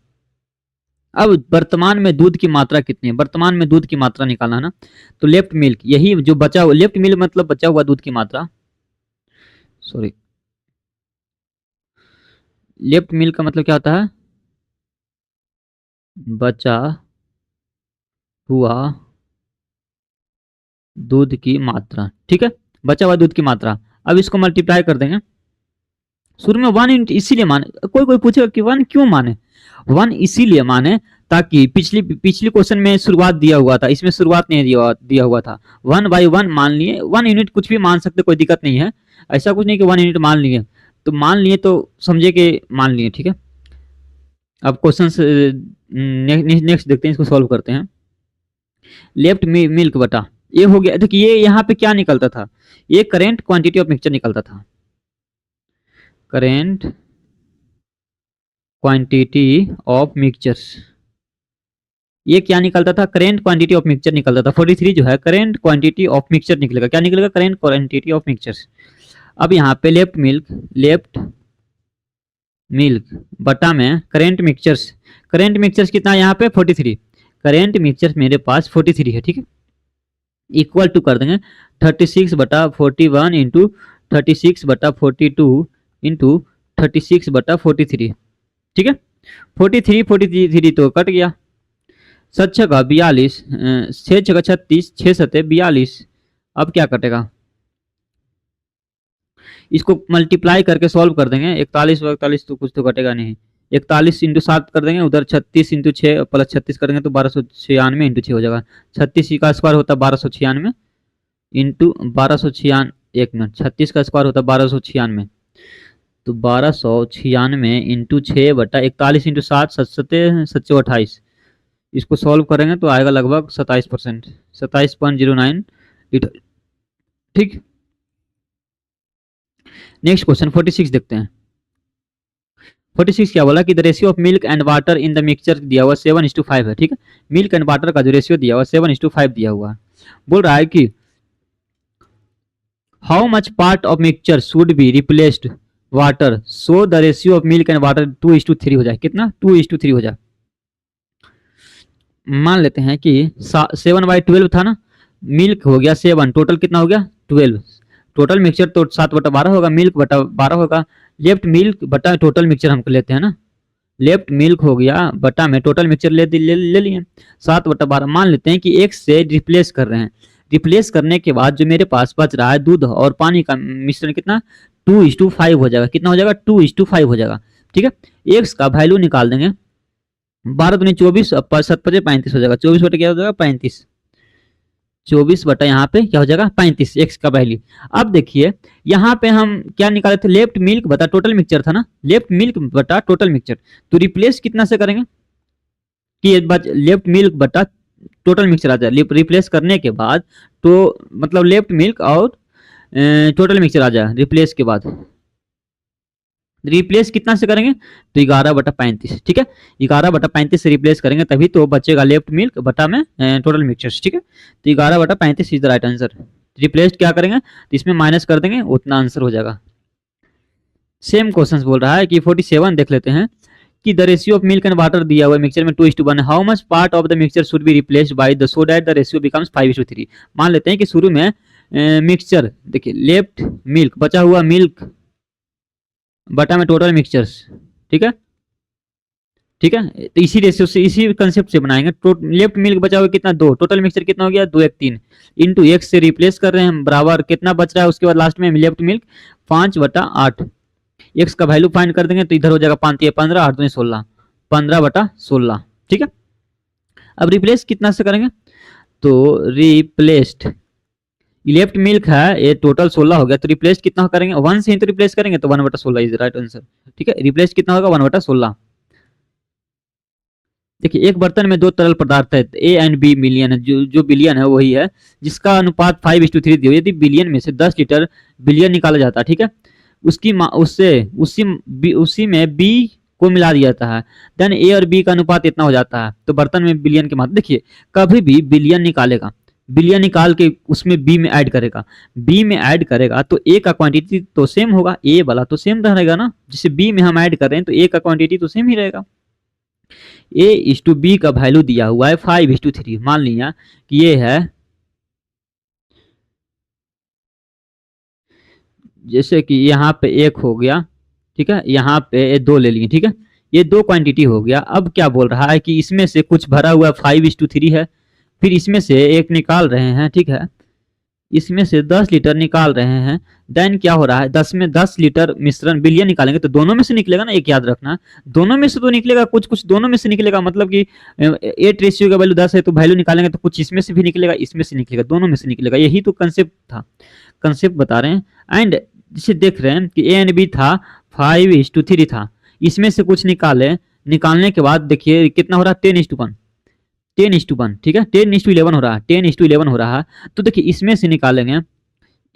अब वर्तमान में दूध की मात्रा कितनी है? वर्तमान में दूध की मात्रा निकालना है ना। तो लेफ्ट मिल्क, यही जो बचा हुआ, लेफ्ट मिल्क मतलब बचा हुआ दूध की मात्रा, सॉरी, लेफ्ट मिल्क का मतलब क्या होता है? बचा हुआ दूध की मात्रा। ठीक है, बचा हुआ दूध की मात्रा। अब इसको मल्टीप्लाई कर देंगे। शुरू में 1 यूनिट इसीलिए माने, कोई कोई पूछेगा कि 1 क्यों माने? 1 इसीलिए माने ताकि पिछली क्वेश्चन में शुरुआत दिया हुआ था, इसमें शुरुआत नहीं दिया हुआ था। 1/1 मान लिए, 1 यूनिट कुछ भी मान सकते, कोई दिक्कत नहीं है। ऐसा कुछ नहीं कि 1 यूनिट मान लिए तो मान लिए तो समझे कि मान लिए। ठीक है, अब क्वेश्चन नेक्स्ट देखते हैं, इसको सॉल्व करते हैं। लेफ्ट मिल्क बटा, ये हो गया। देखिए ये यहाँ पे क्या निकलता था? ये करेंट क्वांटिटी ऑफ मिक्सचर निकलता था, करेंट क्वांटिटी ऑफ मिक्सचर्स। ये क्या निकलता था? करेंट क्वांटिटी ऑफ मिक्सचर निकलता था। 43 जो है करेंट क्वांटिटी ऑफ मिक्सचर निकलेगा। क्या निकलेगा? Current quantity of mixtures. अब यहाँ पे लेफ्ट मिल्क बटा में करेंट मिक्सचर्स कितना है यहाँ पे? 43। करेंट मिक्सचर्स मेरे पास 43 है। ठीक है, इक्वल टू कर देंगे 36/41 इंटू 36/42 इंटू 36/43। ठीक है, 43 तो कट गया, 7 छका 42, 6 छका 36, 6 सते 42। अब क्या कटेगा? इसको मल्टीप्लाई करके सॉल्व कर देंगे। 41 तो कुछ तो कटेगा नहीं। 41 इंटू 7 कर देंगे, उधर 36 इंटू 6 प्लस 36 करेंगे तो 1296 इंटू 6 हो जाएगा। 36 का स्क्वायर होता है 1296 इंटू 1296, 1 मिनट, 36 का स्क्वायर होता है 1296। तो 1296 इंटू 6/41 इंटू 7 7 इसको सॉल्व करेंगे तो आएगा लगभग 27%, 27.09 लीटर। ठीक, नेक्स्ट क्वेश्चन 46 देखते हैं। 46 क्या बोला कि the ratio of milk and water in the mixture दिया हुआ 7:5 है। ठीक है, मिल्क एंड वाटर का जो रेशियो दिया हुआ 7:5 दिया हुआ है। बोल रहा है कि how much part of mixture should be replaced water so the ratio of milk and water 2:3 हो जाए। कितना? 2:3 हो जाए। मान लेते हैं कि 7/12 था ना, मिल्क हो गया 7, टोटल कितना हो गया 12। टोटल मिक्सचर तो 7/12 होगा, मिल्क बटा 12 होगा। लेफ्ट मिल्क बटा टोटल मिक्सचर हमको लेते हैं ना, लेफ्ट मिल्क हो गया बटा में टोटल मिक्सचर ले लिए 7/12। मान लेते हैं कि एक से रिप्लेस कर रहे हैं। रिप्लेस करने के बाद जो मेरे पास बच रहा है दूध और पानी का मिश्रण कितना 2:5 हो जाएगा। कितना हो जाएगा 2:5 हो जाएगा। ठीक है, एक्स का वैल्यू निकाल देंगे। 12 दूनी 24, 7×5 = 35 हो जाएगा। 24 बटे क्या हो जाएगा 35, 24 बटा यहाँ पे क्या हो जाएगा 35 एक्स का वैल्यू। अब देखिए यहाँ पे हम क्या निकाले थे, लेफ्ट मिल्क बटा टोटल मिक्सचर था ना, लेफ्ट मिल्क बटा टोटल मिक्सचर। तो रिप्लेस कितना से करेंगे कि लेफ्ट मिल्क बटा टोटल मिक्सचर आ जाए। रिप्लेस करने के बाद तो मतलब लेफ्ट मिल्क और टोटल मिक्सचर आ जाए रिप्लेस के बाद। रिप्लेस कितना से करेंगे तो 11/35। ठीक है, 11/35 से रिप्लेस करेंगे तभी तो बचेगा लेफ्ट मिल्क बटा में टोटल मिक्सचर। ठीक है, तो 11/35 is the right answer. Replace क्या करेंगे तो इसमें माइनस कर देंगे, उतना आंसर हो जाएगा। सेम क्वेश्चन बोल रहा है कि 47 देख लेते हैं कि the ratio of milk and water दिया हुआ मिक्सचर में 2:1। How much part of the mixture should be replaced by the so that the ratio becomes 5:3। मान लेते हैं कि शुरू में मिक्सचर देखिए लेफ्ट मिल्क बचा हुआ मिल्क बटा में टोटल मिक्सचर्स। ठीक है, ठीक है, तो इसी रेशियो से इसी कंसेप्ट से बनाएंगे। लेफ्ट मिल्क बचा हुआ कितना 2, टोटल मिक्सचर कितना हो गया 2 1 3 इंटू एक्स से रिप्लेस कर रहे हैं बराबर कितना बच रहा है उसके बाद लास्ट में लेफ्ट मिल्क 5/8। एक्स का वैल्यू फाइंड कर देंगे तो इधर हो जाएगा 5 15 8 दूनी 16, 15/16। ठीक है, अब रिप्लेस कितना से करेंगे तो रिप्लेस्ड लेफ्ट मिल्क है ये टोटल 16 हो गया, तो रिप्लेस कितना करेंगे 1 से ही तो रिप्लेस करेंगे तो 1/16 इज राइट आंसर। ठीक है, रिप्लेस कितना होगा 1/16। देखिए एक बर्तन में 2 तरल पदार्थ है, ए एंड बी मिलियन है, जो बिलियन है वही है जिसका अनुपात 5:3 दिया। यदि बिलियन में से 10 लीटर बिलियन निकाला जाता है, ठीक है, उसकी उससे उसी में बी को मिला दिया जाता है, देन ए और बी का अनुपात इतना हो जाता है। तो बर्तन में बिलियन के मात्रा देखिए, कभी भी बिलियन निकालेगा, बिलियन निकाल के उसमें बी में ऐड करेगा, बी में ऐड करेगा तो ए का क्वांटिटी तो सेम होगा, ए वाला तो सेम रहेगा ना, जिसे बी में हम ऐड कर रहे हैं तो ए का क्वांटिटी तो सेम ही रहेगा। A/B का वैल्यू दिया हुआ है 5:3। मान लिया कि ये है जैसे कि यहाँ पे 1 हो गया, ठीक है, यहाँ पे 2 ले लिए। ठीक है, ये 2 क्वांटिटी हो गया। अब क्या बोल रहा है कि इसमें से कुछ भरा हुआ 5:3 है, फिर इसमें से एक निकाल रहे हैं। ठीक है, इसमें से 10 लीटर निकाल रहे हैं, देन क्या हो रहा है 10 में 10 लीटर मिश्रण बिलियन निकालेंगे तो दोनों में से निकलेगा ना, एक याद रखना दोनों में से तो निकलेगा, कुछ कुछ दोनों में से निकलेगा। मतलब कि 8 रेशियो का वैल्यू 10 है तो वैल्यू निकालेंगे तो कुछ इसमें से भी निकलेगा, इसमें से निकलेगा, दोनों में से निकलेगा। यही तो कंसेप्ट था, कंसेप्ट बता रहे हैं। एंड जिसे देख रहे हैं कि ए एंड बी था 5:3 था, इसमें से कुछ निकाले, निकालने के बाद देखिए कितना हो रहा है 10:1, 10:1। ठीक है, 10:11 हो रहा है, 10:11 हो रहा है। तो देखिए इसमें से निकालेंगे,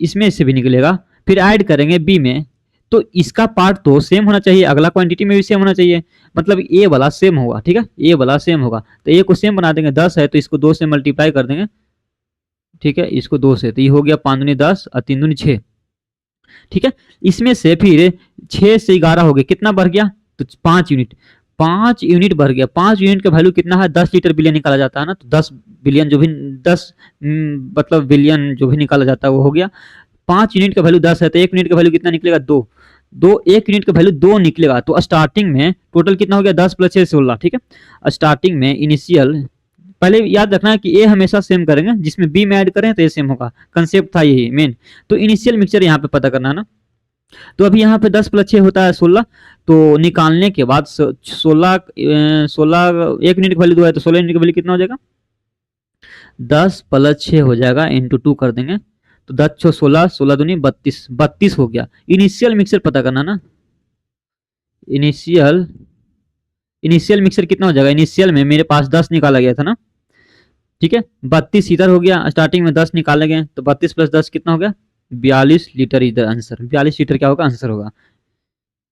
इसमें से भी निकलेगा, फिर ऐड करेंगे बी में, तो इसका पार्ट तो सेम होना चाहिए, अगला क्वांटिटी में भी सेम होना चाहिए, मतलब ए वाला सेम होगा। ठीक है, ए वाला सेम होगा तो ए को सेम बना देंगे। 10 है तो इसको 2 से मल्टीप्लाई कर देंगे। ठीक है, इसको 2 से, तो ये हो गया 5 दूनी 10 और 3 दूनी 6। ठीक है, इसमें से फिर 6 से 11 हो गया, कितना बढ़ गया तो 5 यूनिट, 5 यूनिट बढ़ गया। 5 यूनिट का वैल्यू कितना है 10 लीटर बिलियन निकाला जाता है ना, तो 10 बिलियन जो भी 10 मतलब बिलियन जो भी निकाला जाता है वो हो गया। 5 यूनिट का वैल्यू 10 है तो 1 यूनिट का वैल्यू कितना निकलेगा 2, 1 यूनिट का वैल्यू 2 निकलेगा। तो स्टार्टिंग में टोटल कितना हो गया 10 + 6 16। ठीक है, स्टार्टिंग में इनिशियल, पहले याद रखना है कि ए हमेशा सेम करेंगे, जिसमें बी में ऐड करें तो ए सेम होगा, कंसेप्ट था यही मेन। तो इनिशियल मिक्सचर यहाँ पे पता करना है ना, तो अभी यहाँ पे 10 + 6 होता है 16, तो निकालने के बाद 16 1 यूनिट का वैल्यू 2 है तो 16 यूनिट का वैल्यू कितना हो जाएगा 10 + 6 हो जाएगा, इंटू 2 कर देंगे तो 10 × 16, 16 दूनी 32, 32 हो गया। इनिशियल मिक्सचर पता करना ना, इनिशियल इनिशियल मिक्सचर कितना हो जाएगा, इनिशियल में मेरे पास 10 निकाला गया था ना, ठीक है, 32 इधर हो गया, स्टार्टिंग में 10 निकाले गए तो 32 प्लस 10 कितना हो गया, 42 लीटर इधर आंसर, 42 लीटर क्या होगा आंसर होगा।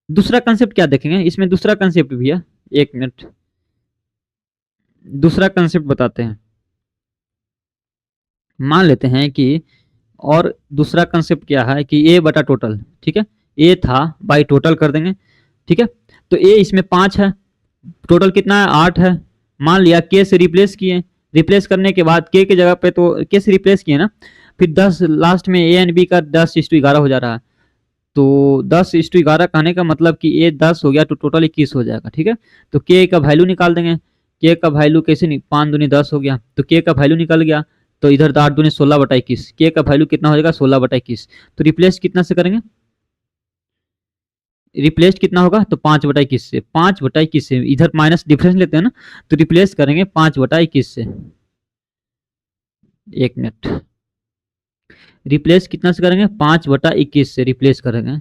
दूसरा कंसेप्ट क्या देखेंगे इसमें, दूसरा कंसेप्ट भी है, एक मिनट, दूसरा कंसेप्ट बताते हैं। मान लेते हैं कि, और दूसरा कंसेप्ट क्या है कि ए बटा टोटल, ठीक है, ए था बाई टोटल कर देंगे, ठीक है, तो ए इसमें 5 है, टोटल कितना है 8 है, मान लिया के से रिप्लेस किए, रिप्लेस करने के बाद के जगह पे तो के से रिप्लेस किए ना, फिर 10 लास्ट में ए एंड बी का 10:11 हो जा रहा है, तो 10:11 कहने का मतलब कि ए 10 हो गया तो टोटल 21 हो जाएगा, ठीक है, तो के का वैल्यू निकाल देंगे, के का वैल्यू कैसे, 5 दूनी 10 हो गया, तो के का वैल्यू निकल गया, तो इधर 8 दूनी 16/21, के का वैल्यू कितना हो जाएगा 16/21, तो रिप्लेस कितना से करेंगे, रिप्लेस कितना होगा तो 5/21 से, 5/21 से इधर माइनस डिफरेंस लेते हैं ना, तो रिप्लेस करेंगे 5/21 से, एक मिनट, रिप्लेस कितना से करेंगे 5/21 से रिप्लेस करेंगे,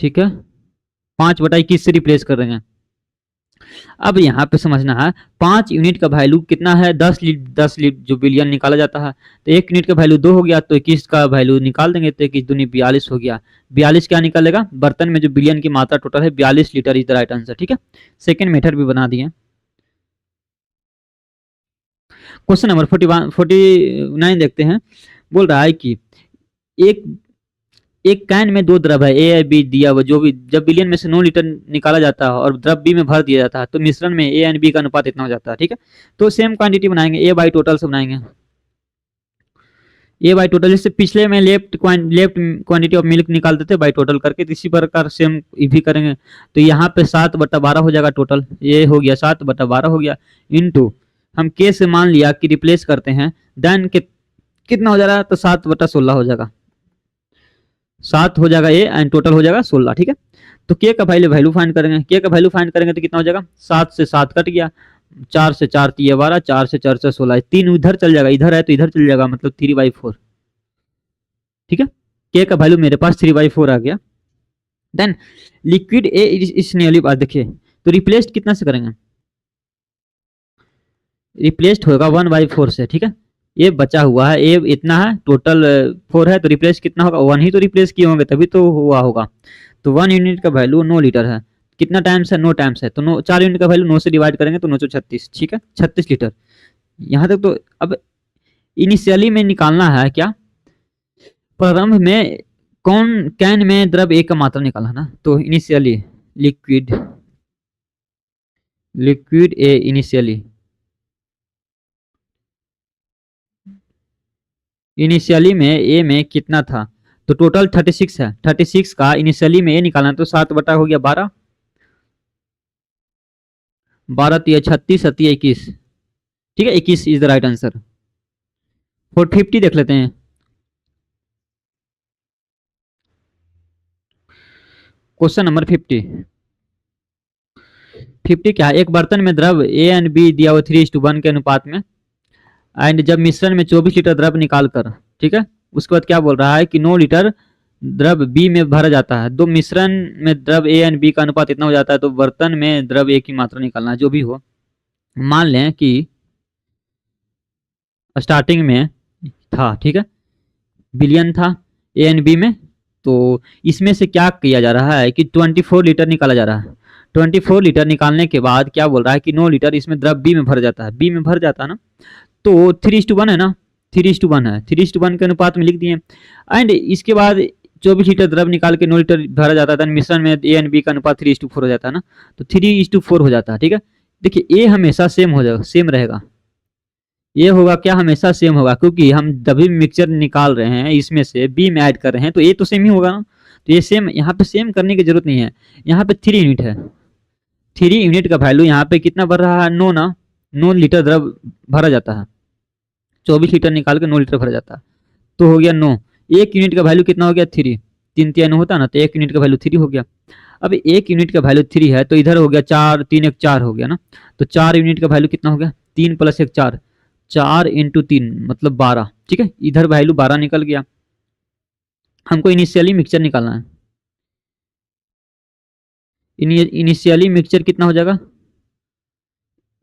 ठीक है, 5/21 से रिप्लेस करेंगे। अब यहाँ पे समझना है 5 यूनिट का वैल्यू कितना है, 10 लीटर जो बिलियन निकाला जाता है, तो 1 यूनिट का वैल्यू 2 हो गया, तो 21 का वैल्यू निकाल देंगे, तो 21 दूनी 42 हो गया, 42 क्या निकलेगा, बर्तन में जो बिलियन की मात्रा टोटल है 42 litre is the right answer, ठीक है, सेकेंड मेथड भी बना दिए। क्वेश्चन नंबर 49 देखते हैं, बोल रहा है कि एक एक कैन में 2 द्रव है ए या बी दिया हुआ, जो भी जब बिलियन में से 9 लीटर निकाला जाता है और द्रव बी में भर दिया जाता है तो मिश्रण में ए एंड बी का अनुपात इतना हो जाता है, ठीक है, तो सेम क्वांटिटी बनाएंगे, ए बाई टोटल से बनाएंगे, ए बाई टोटल, जैसे पिछले में लेफ्ट क्वांटिटी ऑफ मिल्क निकालते थे बाई टोटल करके, तो इसी प्रकार सेम भी करेंगे, तो यहाँ पे 7/12 हो जाएगा टोटल, ये हो गया 7/12 हो गया, इंटू हम के से मान लिया कि रिप्लेस करते हैं, देन कितना हो जा रहा है तो 7/16 हो जाएगा, 7 हो जाएगा ए एंड टोटल हो जाएगा 16, ठीक है, तो के का वैल्यू फाइंड करेंगे, के का वैल्यू फाइंड करेंगे तो कितना हो जाएगा, 7 से 7 कट गया, 4 से 4 3 12, 4 से 4 से 16, 3 इधर चल जाएगा, इधर है तो इधर चल जाएगा, मतलब 3/4, ठीक है, के का वैल्यू मेरे पास 3/4 आ गया। देन लिक्विड ए इस वाली बात देखिए, तो रिप्लेस्ड कितना से करेंगे, रिप्लेस्ड होगा 1/4 से, ठीक है, ये बचा हुआ है, ए इतना है टोटल 4 है, तो रिप्लेस कितना होगा 1 ही तो रिप्लेस किए होंगे तभी तो हुआ होगा, तो 1 यूनिट का वैल्यू 9 लीटर है, कितना टाइम्स है 9 टाइम्स है, तो 9 4 यूनिट का वैल्यू 9 से डिवाइड करेंगे तो 936, ठीक है, 36 लीटर। यहाँ तक तो अब इनिशियली में निकालना है क्या, प्रारंभ में कौन कैन में द्रव ए का मात्रा निकाला ना, तो initially liquid liquid A initially में ए में कितना था, तो टोटल 36 है, 36 का इनिशियली में ए निकालना, तो 7 बटा हो गया 12, 12 3 36 सत्ती 21, ठीक है, 21 इज द राइट आंसर। 450 देख लेते हैं, क्वेश्चन नंबर 50 क्या है, एक बर्तन में द्रव ए एंड बी दिया हुआ 3:1 के अनुपात में, एंड जब मिश्रण में 24 लीटर द्रव निकाल कर, ठीक है, उसके बाद क्या बोल रहा है कि 9 लीटर द्रव बी में भरा जाता है, दो मिश्रण में द्रव ए एंड बी का अनुपात इतना हो जाता है, तो बर्तन में द्रव ए की मात्रा निकालना है, जो भी हो, मान लें कि स्टार्टिंग में था, ठीक है, बिलियन था ए एंड बी में, तो इसमें से क्या किया जा रहा है कि 24 लीटर निकाला जा रहा है, 24 लीटर निकालने के बाद क्या बोल रहा है कि 9 लीटर इसमें द्रव बी में भर जाता है, बी में भर जाता है ना, तो 3:1 है ना, 3:1 है, 3:1 के अनुपात में लिख दिए, एंड इसके बाद 24 लीटर द्रव निकाल के 9 लीटर भरा जाता है, मिश्रण में ए एंड बी का अनुपात 3:4 हो जाता है ना, तो 3:4 हो जाता है, ठीक है, देखिए ए हमेशा सेम हो जाएगा, सेम रहेगा, ये होगा क्या, हमेशा सेम होगा, क्योंकि हम जब भी मिक्सचर निकाल रहे हैं इसमें से बी में ऐड कर रहे हैं तो ये तो सेम ही होगा ना, तो ये सेम, यहाँ पे सेम करने की जरूरत नहीं है, यहाँ पे 3 यूनिट है, 3 यूनिट का वैल्यू यहाँ पे कितना भर रहा है, 9 ना, 9 लीटर द्रव भरा जाता है, 24 लीटर निकाल के 9 लीटर भरा जाता है, तो हो गया 9, 1 यूनिट का वैल्यू कितना हो गया 3, 3 3 9 होता ना, तो 1 यूनिट का वैल्यू 3 हो गया, अब 1 यूनिट का वैल्यू 3 है तो इधर हो गया 4 3 1 4 हो गया ना, तो 4 यूनिट का वैल्यू कितना हो गया, 3 + 1 4, 4 × 3 मतलब 12, ठीक है, इधर वैल्यू 12 निकल गया, हमको इनिशियली मिक्सचर निकालना है, इनिशियली मिक्सचर कितना हो जाएगा,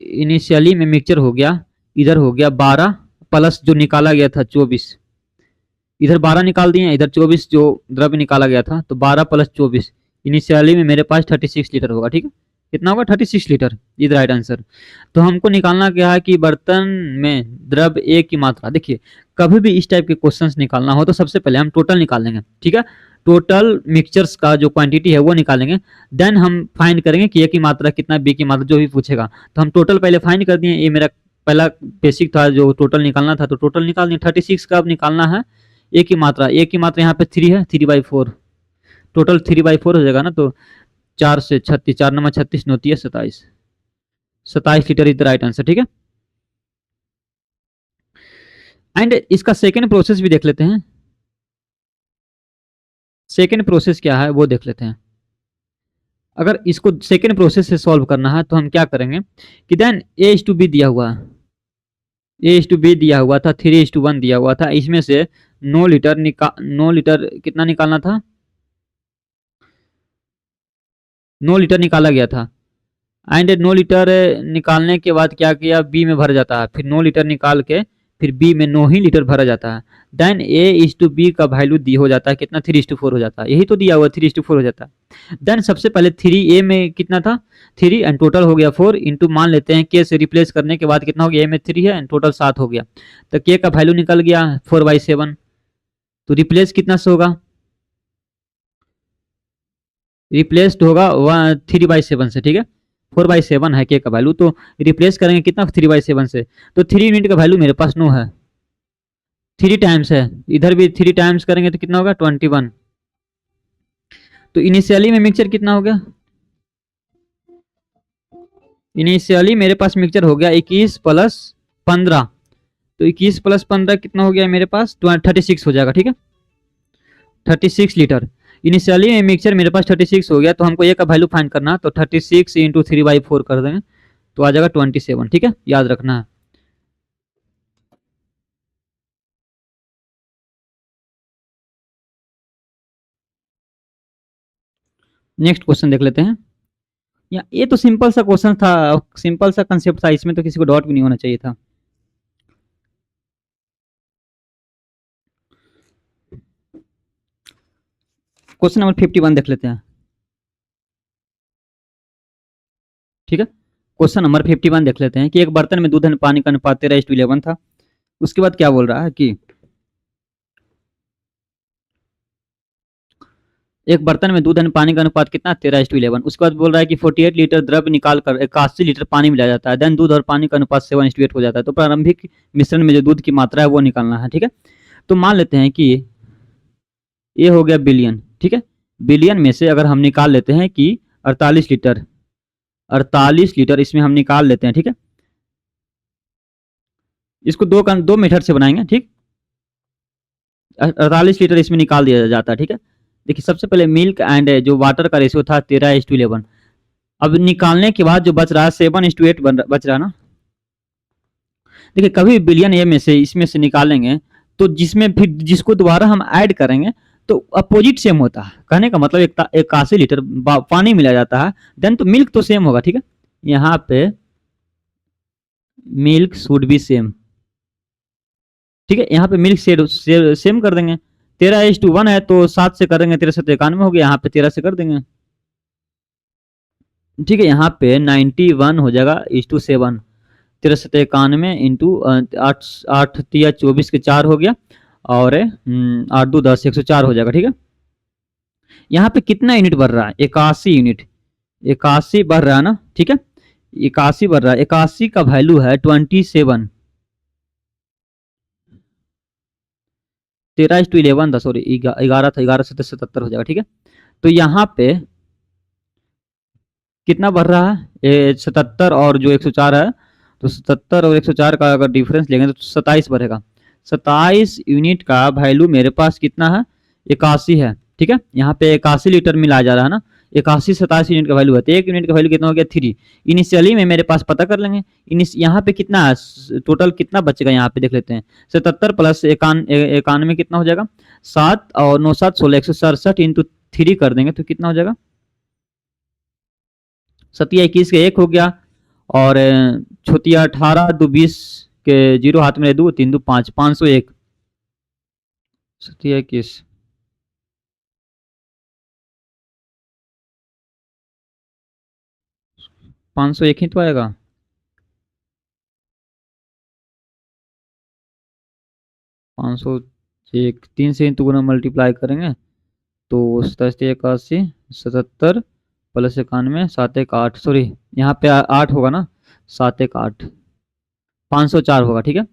इनिशियली में मिक्सचर हो गया, इधर हो गया 12 प्लस जो निकाला गया था 24, इधर 12 निकाल दिए, इधर 24 जो द्रव्य निकाला गया था, तो 12 प्लस 24, इनिशियली में मेरे पास 36 लीटर होगा। ठीक है, कितना होगा 36 लीटर, ये राइट आंसर। तो हमको निकालना क्या है कि बर्तन में द्रव्य ए की मात्रा। देखिए कभी भी इस टाइप के क्वेश्चंस निकालना हो तो सबसे पहले हम टोटल निकालेंगे। ठीक है, टोटल मिक्सचर्स का जो क्वांटिटी है वो निकालेंगे, देन हम फाइंड करेंगे कि ए की मात्रा कितना, बी की मात्रा, जो भी पूछेगा। तो हम टोटल पहले फाइंड कर दिए, ये मेरा पहला बेसिक था जो टोटल निकालना था, तो टोटल निकाल दिए। 36 का अब निकालना है ए की मात्रा, ए की मात्रा यहाँ पे 3 है, 3/4, टोटल 3/4 हो जाएगा ना। तो 4 से 36, 4 नंबर 36 होती है 27, 27 litre is the right answer. ठीक है, एंड इसका सेकेंड प्रोसेस भी देख लेते हैं। सेकेंड प्रोसेस क्या है वो देख लेते हैं। अगर इसको सेकेंड प्रोसेस से सॉल्व करना है तो हम क्या करेंगे कि देन A/B दिया हुआ है, A/B दिया हुआ था, 3:1 दिया हुआ था, इसमें से 9 लीटर 9 लीटर कितना निकालना था, 9 लीटर निकाला गया था। एंड 9 लीटर निकालने के बाद क्या किया, बी में भर जाता है, फिर 9 लीटर निकाल के फिर बी में 9 ही लीटर भरा जाता है। देन A/B का वैल्यू दी हो जाता है कितना, 3:4 हो जाता है, यही तो दिया हुआ 3:4 हो जाता है। देन सबसे पहले 3A में कितना था 3, एंड टोटल हो गया 4 इंटू, मान लेते हैं के से रिप्लेस करने के बाद कितना हो गया, ए में 3 है एंड टोटल 7 हो गया, तो के का वैल्यू निकल गया 4/7। तो रिप्लेस कितना से होगा, रिप्लेस्ड होगा 3/7 से। ठीक है, 4/7 है के का वैल्यू, तो रिप्लेस करेंगे कितना 3/7 से, तो 3 यूनिट का वैल्यू मेरे पास 9 है, 3 टाइम्स है, इधर भी 3 टाइम्स करेंगे तो कितना होगा 21। तो इनिशियली में मिक्सचर कितना हो गया, इनिशियली मेरे पास मिक्सचर हो गया 21 प्लस 15, तो 21 प्लस 15 कितना हो गया मेरे पास 36 हो जाएगा। ठीक है, 36 लीटर इनिशियली में मिक्सचर मेरे पास 36 हो गया, तो हमको ए का वैल्यू फाइंड करना, तो 36 इंटू 3/4 कर देंगे तो आ जाएगा 27। ठीक है, याद रखना है। नेक्स्ट क्वेश्चन देख लेते हैं। या ये तो सिंपल सा क्वेश्चन था, सिंपल सा कंसेप्ट था, इसमें तो किसी को डाउट भी नहीं होना चाहिए था। क्वेश्चन नंबर 51 देख लेते हैं। ठीक है, क्वेश्चन नंबर 51 देख लेते हैं कि एक बर्तन में दूध एंड पानी का अनुपात 13:11 था। उसके बाद क्या बोल रहा है कि एक बर्तन में दूध एंड पानी का अनुपात कितना 13:11। उसके बाद बोल रहा है कि 48 लीटर द्रव्य निकाल कर 81 लीटर पानी मिलाया जाता है, देन दूध और पानी का अनुपात 7:8 हो जाता है। तो प्रारंभिक मिश्रण में जो दूध की मात्रा है वो निकालना है। ठीक है, तो मान लेते हैं कि ये हो गया बिलियन। ठीक है, बिलियन में से अगर हम निकाल लेते हैं कि 48 लीटर, 48 लीटर इसमें हम निकाल लेते हैं। ठीक है, इसको दो मेथड से बनाएंगे। ठीक, 48 लीटर इसमें निकाल दिया जाता है। ठीक है, देखिए सबसे पहले मिल्क एंड जो वाटर का रेशियो था 13:11। अब निकालने के बाद जो बच रहा है 7:8 बच रहा है ना। देखिए कभी बिलियन ए में से इसमें से निकालेंगे तो जिसमें फिर जिसको दोबारा हम ऐड करेंगे तो अपोजिट सेम होता है। कहने का मतलब 81 लीटर पानी मिला जाता है, देन तो मिल्क तो सेम होगा। ठीक है, यहाँ पे मिल्क शुड बी सेम। ठीक है, यहाँ पे मिल्क सेम कर देंगे। 13:1 है तो 7 से करेंगे 13×7 हो गया, यहाँ पे 13 से कर देंगे। ठीक है, यहाँ पे 91 हो जाएगा (7). 13×7 इंटू 8×8 = 24 हो गया, और 8×2 = 10, 104 हो जाएगा। ठीक है, यहाँ पे कितना यूनिट बढ़ रहा है 81 यूनिट, 81 बढ़ रहा है ना। ठीक है, 81 बढ़ रहा है, 81 का वैल्यू है 27। 13:11 था, सॉरी 11 था, 11 से 77 हो जाएगा। ठीक है, तो यहाँ पे कितना बढ़ रहा है 77 और जो 104 है, तो 77 और 104 का अगर डिफरेंस लेंगे तो 27 बढ़ेगा। 27 यूनिट का वैल्यू मेरे पास कितना है 81 है। ठीक है, यहाँ पे 81 लीटर मिलाया जा रहा है ना, 81 27 यूनिट का वैल्यू है, तो 1 यूनिट का वैल्यू कितना हो गया 3। इनिशियली में मेरे पास पता कर लेंगे, यहाँ पे कितना है, टोटल कितना बचेगा यहाँ पे देख लेते हैं। 77 प्लस 91 कितना हो जाएगा 7 और 9 7 16 167 इंटू 3 कर देंगे तो कितना हो जाएगा सतिया 21 के 1 हो गया, और छोतिया 18 दो 20 के 0 हाथ में 2 3 2 5 501। सतिया 21 501 ही तो आएगा। पाँच सौ एक 3 से इंटू गुना मल्टीप्लाई करेंगे तो 87 77 प्लस 91 7 1 8, सॉरी यहाँ पे 8 होगा ना, 7 1 8 504 होगा। ठीक है,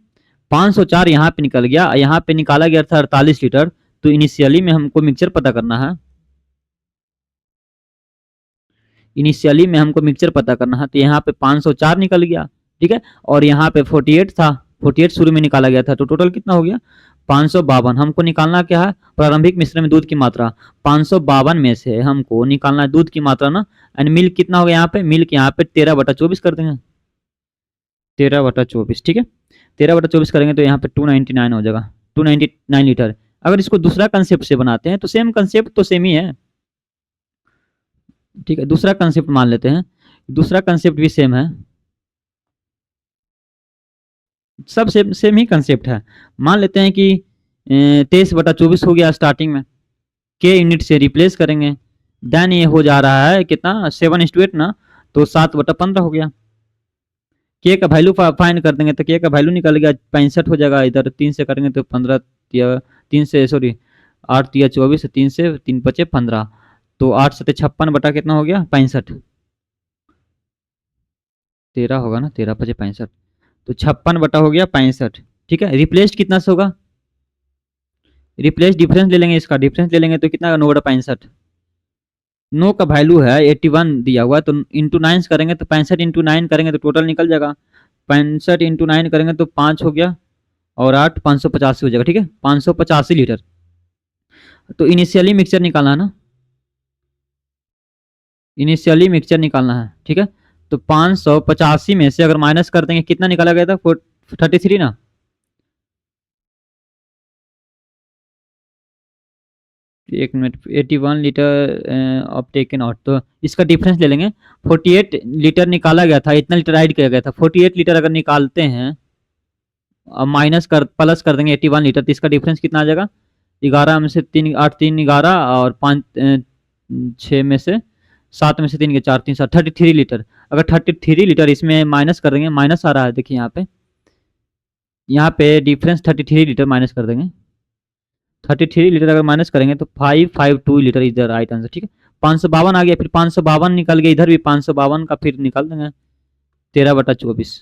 504 यहाँ पे निकल गया, यहाँ पे निकाला गया था 48 लीटर। तो इनिशियली में हमको मिक्सचर पता करना है, इनिशियली में हमको मिक्सचर पता करना है। तो यहाँ पे 504 निकल गया। ठीक है, और यहाँ पे 48 था, 48 शुरू में निकाला गया था, तो टोटल कितना हो गया 552। हमको निकालना क्या है, प्रारंभिक मिश्रण में दूध की मात्रा। 552 में से हमको निकालना है दूध की मात्रा ना, एंड मिल्क कितना हो गया यहाँ पे, मिल्क यहाँ पे 13/24 कर देंगे, 13/24। ठीक है, 13/24 करेंगे तो यहाँ पे 299 हो जाएगा, 299 लीटर। अगर इसको दूसरा कंसेप्ट से बनाते हैं तो सेम कंसेप्ट तो सेम ही है। ठीक है, दूसरा कंसेप्ट मान लेते हैं, दूसरा कंसेप्ट भी सेम है, सब सेम सेम ही कंसेप्ट है। मान लेते हैं कि 23/24 हो गया स्टार्टिंग में, के यूनिट से रिप्लेस करेंगे, देन ये हो जा रहा है कितना 7:8 ना, तो 7/15 हो गया। के का वैल्यू फाइंड कर देंगे तो के का वैल्यू निकल गया 65 हो जाएगा। इधर 3 से करेंगे तो 15 या 3 से सॉरी 8 या 24, 3 से 3 बचे 15, तो 8 7 56 बटा कितना हो गया 65, 13 होगा ना, 13 5 65, तो 56 बटा हो गया 65। ठीक है, रिप्लेस्ड कितना से होगा, रिप्लेस डिफरेंस ले लेंगे, इसका डिफरेंस ले लेंगे तो कितना 9/65। 9 का वैल्यू है 81 दिया हुआ है, तो इंटू 9 करेंगे तो 65 इंटू 9 करेंगे तो टोटल निकल जाएगा 65 इंटू 9 करेंगे तो 5 हो गया, और 8 585 हो जाएगा। ठीक है, 585 लीटर। तो इनिशियली मिक्सचर निकालना है ना, इनिशियली मिक्सचर निकालना है। ठीक है, तो 585 में से अगर माइनस कर देंगे कितना निकाला गया था 33 ना, एक minute 81 litre of taken out, तो इसका डिफरेंस ले लेंगे। 48 लीटर निकाला गया था, इतना लीटर ऐड किया गया था, 48 लीटर अगर निकालते हैं, अब माइनस कर प्लस कर देंगे 81 लीटर, तो इसका डिफरेंस कितना आ जाएगा 11 में से 3 8 3 11, और 5 6 में से 7 में से 3 के 4 3 7 33 लीटर। अगर 33 लीटर इसमें माइनस कर देंगे, माइनस आ रहा है देखिए यहाँ पे डिफरेंस 33 लीटर माइनस कर देंगे, 33 लीटर अगर माइनस करेंगे तो 552 litre is the right answer. ठीक है, 552 आ गया, फिर 552 निकल गया, इधर भी 552 का फिर निकाल देंगे 13/24,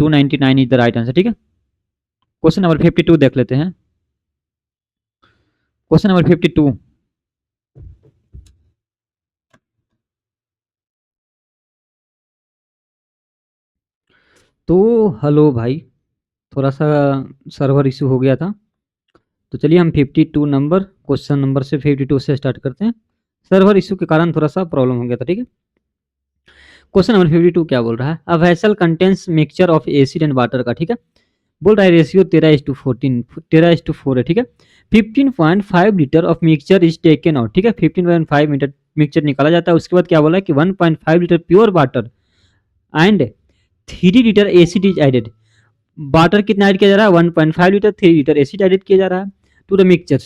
299 इज द राइट आंसर। ठीक है, क्वेश्चन नंबर 52 देख लेते हैं। क्वेश्चन नंबर 52, तो हेलो भाई, थोड़ा सा सर्वर इशू हो गया था, तो चलिए हम 52 नंबर क्वेश्चन नंबर से 52 से स्टार्ट करते हैं। सर्वर इशू के कारण थोड़ा सा प्रॉब्लम हो गया था। ठीक है, क्वेश्चन नंबर 52 क्या बोल रहा है, a vessel contains mixture of acid and water का। ठीक है, बोल रहा है रेशियो 13:14, 13:4 है। ठीक है, 15.5 litre of mixture is taken out. ठीक है, 15.5 लीटर मिक्सचर निकाला जाता है। उसके बाद क्या बोला है कि 1.5 litre pure water and 3 litre acid is added. Water कितना ऐड किया जा रहा है 1.5 लीटर, 3 लीटर एसिड एडेड किया जा रहा है to the mixture.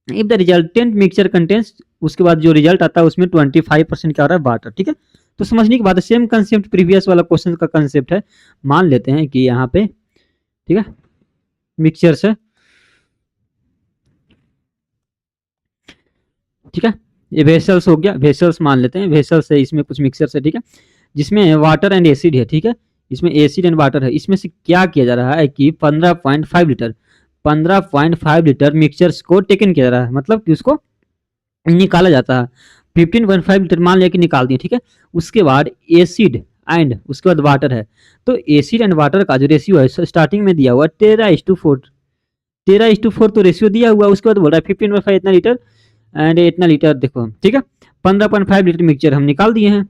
If the resultant mixture contains, उसके बाद जो रिजल्ट आता है उसमें 25% क्या हो रहा है वाटर। ठीक है, तो समझने की बात है, सेम कंसेप्ट प्रीवियस वाला क्वेश्चन का कंसेप्ट है। मान लेते हैं कि यहाँ पे ठीक है मिक्सचर से, ठीक है ये वेसल्स हो गया, वेसल्स मान लेते हैं, वेसल्स है, इसमें कुछ मिक्सचर है। ठीक है, जिसमें वाटर एंड एसिड है। ठीक है, इसमें एसिड एंड वाटर है। इसमें से क्या किया जा रहा है कि 15.5 लीटर 15.5 लीटर मिक्सचर्स को टेकन किया जा रहा है, मतलब कि उसको निकाला जाता है। 15.5 लीटर मान लिया कि निकाल दिए। ठीक है, उसके बाद एसिड एंड उसके बाद वाटर है, तो एसिड एंड वाटर का जो रेशियो है स्टार्टिंग में दिया हुआ 13:4, 13:4 तो रेशियो दिया हुआ। उसके बाद बोल रहा है 15.5 इतना लीटर एंड इतना लीटर। देखो ठीक है, 15.5 लीटर मिक्सचर हम निकाल दिए हैं,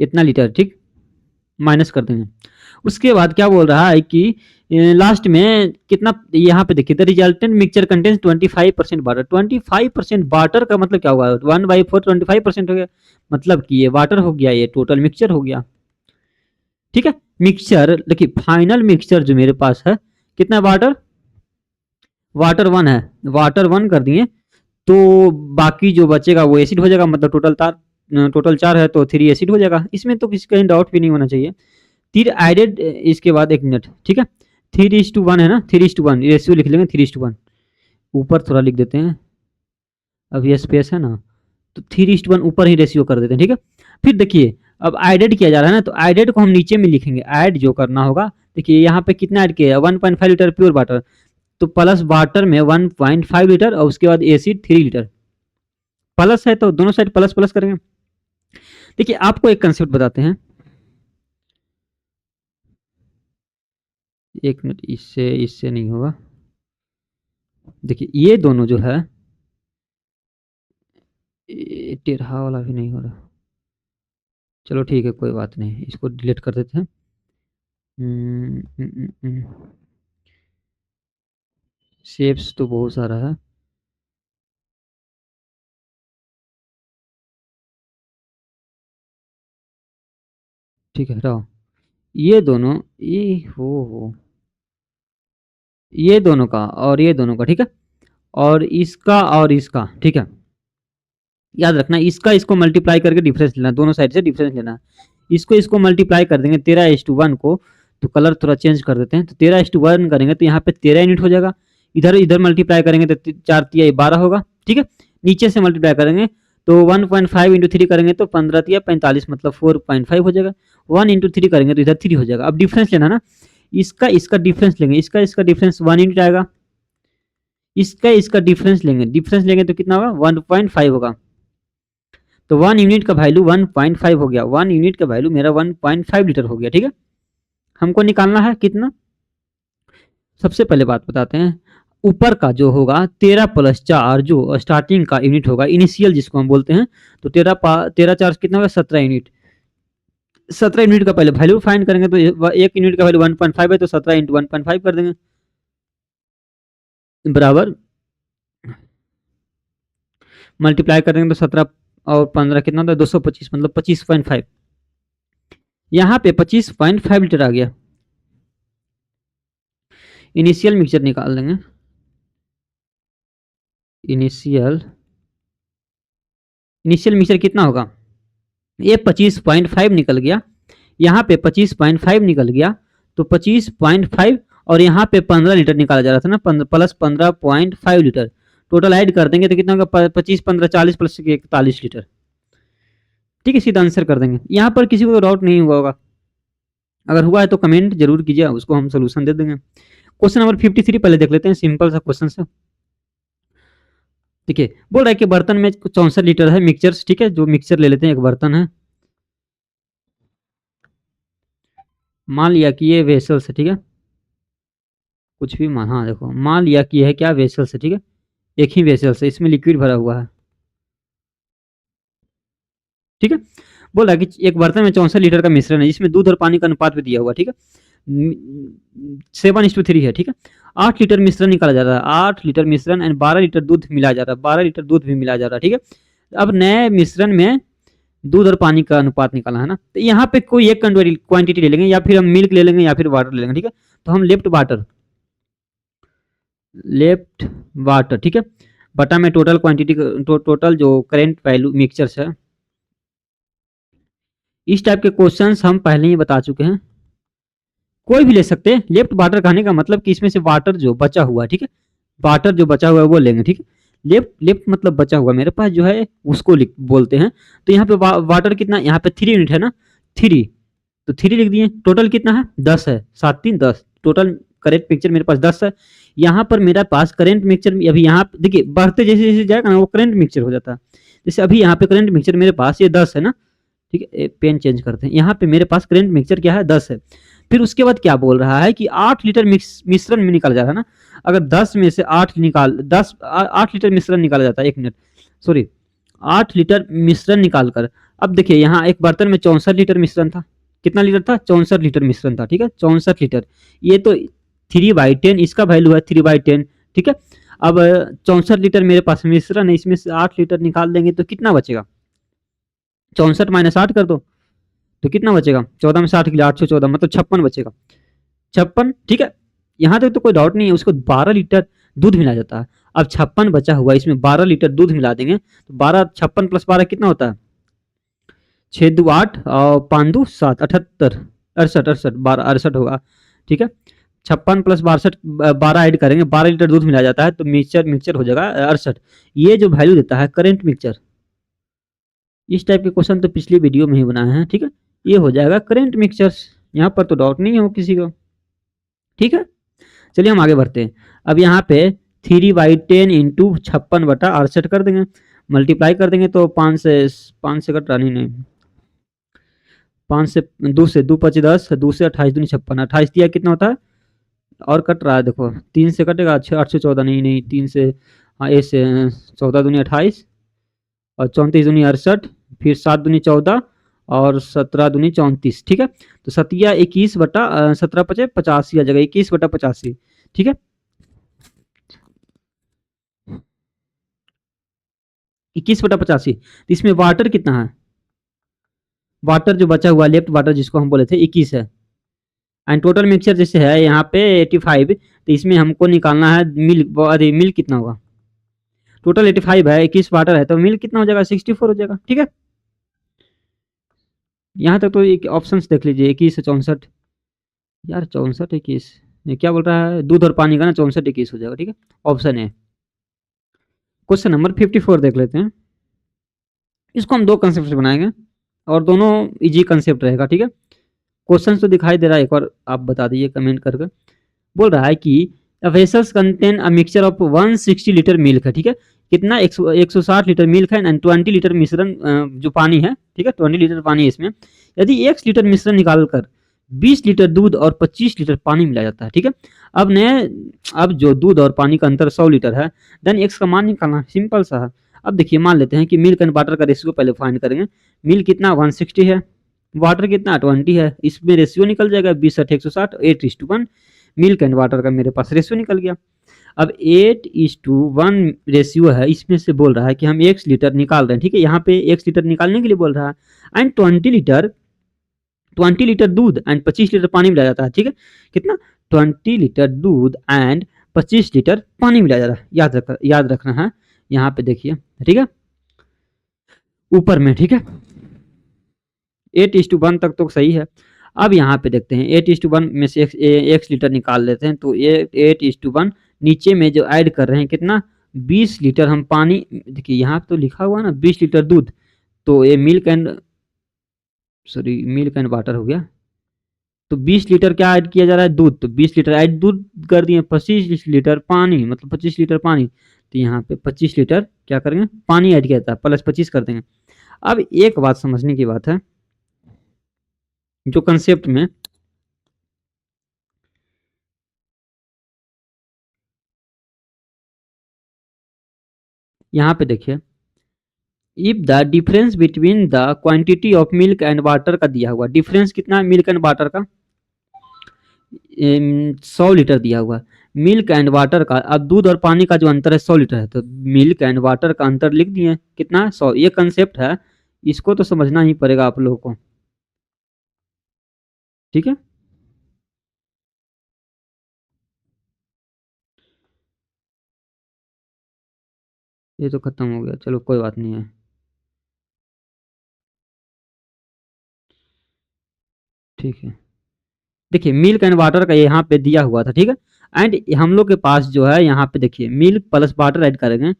इतना लीटर। ठीक, माइनस कर देंगे। उसके बाद क्या बोल रहा है कि लास्ट में कितना, यहाँ पे देखिए the resultant mixture contains 25% water. 25% water का मतलब क्या हुआ, 1/4 25% हो गया, मतलब कि ये वाटर हो गया, ये टोटल मिक्सचर हो गया। ठीक है, मिक्सचर देखिए फाइनल मिक्सचर जो मेरे पास है कितना, वाटर वाटर 1 है, वाटर 1 कर दिए तो बाकी जो बचेगा वो एसिड हो जाएगा, मतलब टोटल 4 है तो 3 एसिड हो जाएगा, इसमें तो किसी कहीं डाउट भी नहीं होना चाहिए। 3 एडेड, इसके बाद 1 मिनट, ठीक है 3:1 है ना, 3:1 रेशियो लिख लेंगे, 3:1 ऊपर थोड़ा लिख देते हैं, अब ये स्पेस है ना, तो 3:1 ऊपर ही रेशियो कर देते हैं, ठीक है। फिर देखिए अब एडेड किया जा रहा है ना, तो एडेड को हम नीचे में लिखेंगे, ऐड जो करना होगा, देखिए यहाँ पे कितना ऐड किया है, 1.5 लीटर प्योर वाटर, तो प्लस वाटर में 1.5 लीटर और उसके बाद एसिड 3 लीटर, प्लस है तो दोनों साइड प्लस प्लस करेंगे। देखिए आपको एक कंसेप्ट बताते हैं, 1 मिनट, इससे इससे नहीं होगा। देखिए ये दोनों जो है, टेढ़ा वाला भी नहीं हो रहा, चलो ठीक है कोई बात नहीं, इसको डिलीट कर देते हैं। शेप्स तो बहुत सारा है, ठीक है रहो, ये दोनों, ये हो ये दोनों का और ये दोनों का, ठीक है, और इसका, ठीक है, याद रखना इसका इसको मल्टीप्लाई करके डिफरेंस लेना, दोनों साइड से डिफरेंस लेना है, इसको इसको मल्टीप्लाई कर देंगे 13:1 को, तो कलर थोड़ा चेंज कर देते हैं, तो 13:1 करेंगे तो यहाँ पे 13 यूनिट हो जाएगा, इधर इधर मल्टीप्लाई करेंगे तो 4×3 = 12 होगा, ठीक है, नीचे से मल्टीप्लाई करेंगे तो 1.5 × 3 करेंगे तो 15×3 = 45, मतलब 4.5 हो जाएगा, 1 × 3 करेंगे तो इधर 3 हो जाएगा। अब डिफरेंस लेना ना, इसका इसका डिफरेंस लेंगे, इसका इसका डिफरेंस 1 यूनिट आएगा, इसका इसका डिफरेंस लेंगे तो कितना होगा, 1.5 होगा, तो 1 यूनिट का वैल्यू 1.5 हो गया, 1 यूनिट का वैल्यू मेरा 1.5 लीटर हो गया, ठीक है। हमको निकालना है कितना, सबसे पहले बात बताते हैं, ऊपर का जो होगा 13 + 4 जो स्टार्टिंग का यूनिट होगा, इनिशियल जिसको हम बोलते हैं, तो 13 × 4 कितना होगा, 17 यूनिट, 17 यूनिट का पहले वैल्यू फाइंड करेंगे, तो 1 यूनिट का वैल्यू 1.5 है, तो 17 × 1.5 कर देंगे, बराबर मल्टीप्लाई करेंगे तो 17 और 15 कितना होता है, 225, मतलब 25.5, यहाँ पे 25.5 लीटर आ गया। इनिशियल मिक्सचर निकाल देंगे, इनिशियल मिक्सचर कितना होगा, ये 25.5 निकल गया, यहाँ पे 25.5 निकल गया, तो 25.5 और यहाँ पे 15 लीटर निकाला जा रहा था ना, प्लस 15.5 लीटर, टोटल ऐड कर देंगे तो कितना होगा, 25 15 40 + 41 लीटर, ठीक है, सीधा आंसर कर देंगे। यहाँ पर किसी को डाउट नहीं हुआ होगा, अगर हुआ है तो कमेंट जरूर कीजिए, उसको हम सोल्यूशन दे देंगे। क्वेश्चन नंबर 53 पहले देख लेते हैं, सिंपल सा क्वेश्चन से। देखिए बोल रहा है कि बर्तन में 64 लीटर है मिक्सचर, ठीक है, जो मिक्सचर ले लेते हैं, एक बर्तन है, मान लिया कि ये वेसल्स है, ठीक है, कुछ भी हाँ देखो, मान लिया कि है क्या, वेसल्स है, ठीक है, एक ही वेसल्स है, इसमें लिक्विड भरा हुआ है, ठीक है। बोल रहा है कि एक बर्तन में 64 लीटर का मिश्रण है, जिसमें दूध और पानी का अनुपात भी दिया हुआ, ठीक है, 7:3 है, ठीक है, 8 लीटर मिश्रण निकाला जा रहा है, 8 लीटर मिश्रण एंड 12 लीटर दूध मिलाया जा रहा है, 12 लीटर दूध भी मिलाया जा रहा है, ठीक है। अब नए मिश्रण में दूध और पानी का अनुपात निकालना है ना, तो यहाँ पे कोई एक क्वांटिटी ले लेंगे, या फिर हम मिल्क ले लेंगे या फिर वाटर ले लेंगे, ठीक है, तो हम लेफ्ट वाटर, ठीक है, बटा में टोटल क्वांटिटी, टोटल जो करेंट वैल्यू मिक्सचर्स है। इस टाइप के क्वेश्चंस हम पहले ही बता चुके हैं, कोई भी ले सकते हैं। लेफ्ट वाटर कहने का मतलब कि इसमें से वाटर जो बचा हुआ है, ठीक है, वाटर जो बचा हुआ है वो लेंगे, ठीक है, लेफ्ट लेफ्ट मतलब बचा हुआ मेरे पास जो है उसको बोलते हैं। तो यहाँ पे वाटर कितना, यहाँ पे 3 यूनिट है ना, 3, तो 3 लिख दिए, टोटल कितना है 10 है, 7 3 10, टोटल करेंट मिक्सचर मेरे पास 10 है। यहाँ पर मेरा पास करेंट मिक्सचर, अभी यहाँ देखिए बढ़ते जैसे जैसे जाएगा ना वो करेंट मिक्सचर हो जाता है, जैसे अभी यहाँ पे करेंट मिक्सचर मेरे पास ये 10 है ना, ठीक है, पेन चेंज करते हैं, यहाँ पे मेरे पास करेंट मिक्सचर क्या है 10 है। फिर उसके बाद क्या बोल रहा है कि 8 लीटर मिश्रण में निकाला जा रहा है ना, अगर 10 में से 8 लीटर मिश्रण निकाला जाता है, 1 मिनट सॉरी, 8 लीटर मिश्रण निकाल कर, अब देखिए यहाँ एक बर्तन में 64 लीटर मिश्रण था, कितना लीटर था, 64 लीटर मिश्रण था, ठीक है, 64 लीटर, ये तो 3/10, इसका वैल्यू है 3/10, ठीक है। अब 64 लीटर मेरे पास मिश्रण है, इसमें से 8 लीटर निकाल देंगे तो कितना बचेगा? 64 माइनस 8 कर दो तो कितना बचेगा? 14 में 60 के लिए 814, मतलब 56 बचेगा। 56, ठीक है। यहाँ तक तो कोई डाउट नहीं है, उसको 12 लीटर दूध मिला जाता है। अब 56 बचा हुआ, इसमें 12 लीटर दूध मिला देंगे तो 12, 56 प्लस 12 कितना होता है? 6 दो 8 और 5 दो 7, 78, 68, 68, 12, 68 होगा, ठीक है। 56 प्लस 62, 12 ऐड करेंगे, 12 लीटर दूध मिला जाता है तो मिक्सचर मिक्सचर हो जाएगा 68। ये जो वैल्यू देता है करंट मिक्सचर, इस टाइप के क्वेश्चन तो पिछली वीडियो में ही बनाए हैं, ठीक है। ये हो जाएगा करंट मिक्सचर, यहाँ पर तो डाउट नहीं हो किसी को, ठीक है। चलिए हम आगे बढ़ते हैं। अब यहाँ पे 3/10 इंटू 56/68 कर देंगे, मल्टीप्लाई कर देंगे तो 5 से कट रहा नहीं, 5 से 2 से 2 5 10, 2 से 28 दूनी 56, 28 दिया कितना होता है? और कट रहा है देखो, 3 से कटेगा 814, नहीं 3 से, हाँ ए से 14 दूनी 28 और 34 दूनी 68, फिर 7 दूनी 14 और 17 दूनी 34, ठीक है। तो 17/21 आ जाएगा, 21/85, ठीक है। 21/85, तो इसमें वाटर कितना है? वाटर जो बचा हुआ लेफ्ट वाटर जिसको हम बोले थे 21 है, एंड टोटल मिक्सचर जैसे है यहाँ पे 85, तो इसमें हमको निकालना है मिल्क। अरे मिल्क कितना होगा? टोटल 85 है, 21 वाटर है, तो मिल्क कितना हो जाएगा? 64 हो जाएगा, ठीक है। यहाँ तक तो एक ऑप्शन देख लीजिए, 21 से 64, यार 64 21, ये क्या बोल रहा है? दूध और पानी का ना, 64 21 हो जाएगा, ठीक है। ऑप्शन है। क्वेश्चन नंबर 54 देख लेते हैं। इसको हम दो कंसेप्ट से बनाएंगे और दोनों इजी कंसेप्ट रहेगा, ठीक है। क्वेश्चन तो दिखाई दे रहा है, एक बार आप बता दीजिए कमेंट करके। बोल रहा है कि vessels contain a mixture of 160 litre milk है, ठीक है। कितना? 160 लीटर मिल्क है एंड 20 लीटर मिश्रण जो पानी है, ठीक है, 20 लीटर पानी है इसमें। यदि 1 लीटर मिश्रण निकालकर 20 लीटर दूध और 25 लीटर पानी मिला जाता है, ठीक है। अब जो दूध और पानी का अंतर 100 लीटर है, देन एक्स का मान निकालना, सिंपल सा है। अब देखिए मान लेते हैं कि मिल्क एंड वाटर का रेशियो पहले फाइंड करेंगे। मिल्क कितना? 160 है, वाटर कितना? 20 है, इसमें रेशियो निकल जाएगा 20 60 160, 8:1। मिल्क एंड वाटर का मेरे पास रेशियो निकल गया। अब 8:1 रेशियो है, इसमें से बोल रहा है कि हम 1 लीटर निकाल रहे हैं, ठीक है। यहाँ पे 1 लीटर निकालने के लिए बोल रहा है, एंड 20 लीटर दूध एंड 25 लीटर पानी मिलाया जाता है, ठीक है। कितना? 20 लीटर दूध एंड 25 लीटर पानी मिलाया जाता है, याद रखना है। यहाँ पे देखिए, ठीक है, ऊपर में, ठीक है। 8:1 तक तो सही है। अब यहाँ पे देखते हैं 8:1 में से एक लीटर निकाल लेते हैं, तो ये 8:1 नीचे में जो ऐड कर रहे हैं कितना? 20 लीटर हम पानी, देखिए यहाँ तो लिखा हुआ ना 20 लीटर दूध, तो ये मिल्क एंड वाटर हो गया। तो 20 लीटर क्या ऐड किया जा रहा है? दूध, तो 20 लीटर ऐड दूध कर दिए, 25 लीटर पानी, मतलब 25 लीटर पानी, तो यहाँ पे 25 लीटर क्या करेंगे? पानी ऐड किया था, प्लस 25 कर देंगे। अब एक बात समझने की बात है, जो कंसेप्ट में यहाँ पे देखिए, if the difference between the quantity of milk and water का दिया हुआ, डिफरेंस कितना है मिल्क एंड वाटर का? 100 लीटर दिया हुआ। मिल्क एंड वाटर का, अब दूध और पानी का जो अंतर है 100 लीटर है, तो मिल्क एंड वाटर का अंतर लिख दिए कितना है? 100। ये कंसेप्ट है, इसको तो समझना ही पड़ेगा आप लोगों को, ठीक है। ये तो खत्म हो गया, चलो कोई बात नहीं है, ठीक है। देखिए मिल्क एंड वाटर का यहाँ पे दिया हुआ था, ठीक है। एंड हम लोग के पास जो है यहाँ पे देखिए मिल्क प्लस वाटर ऐड करेंगे,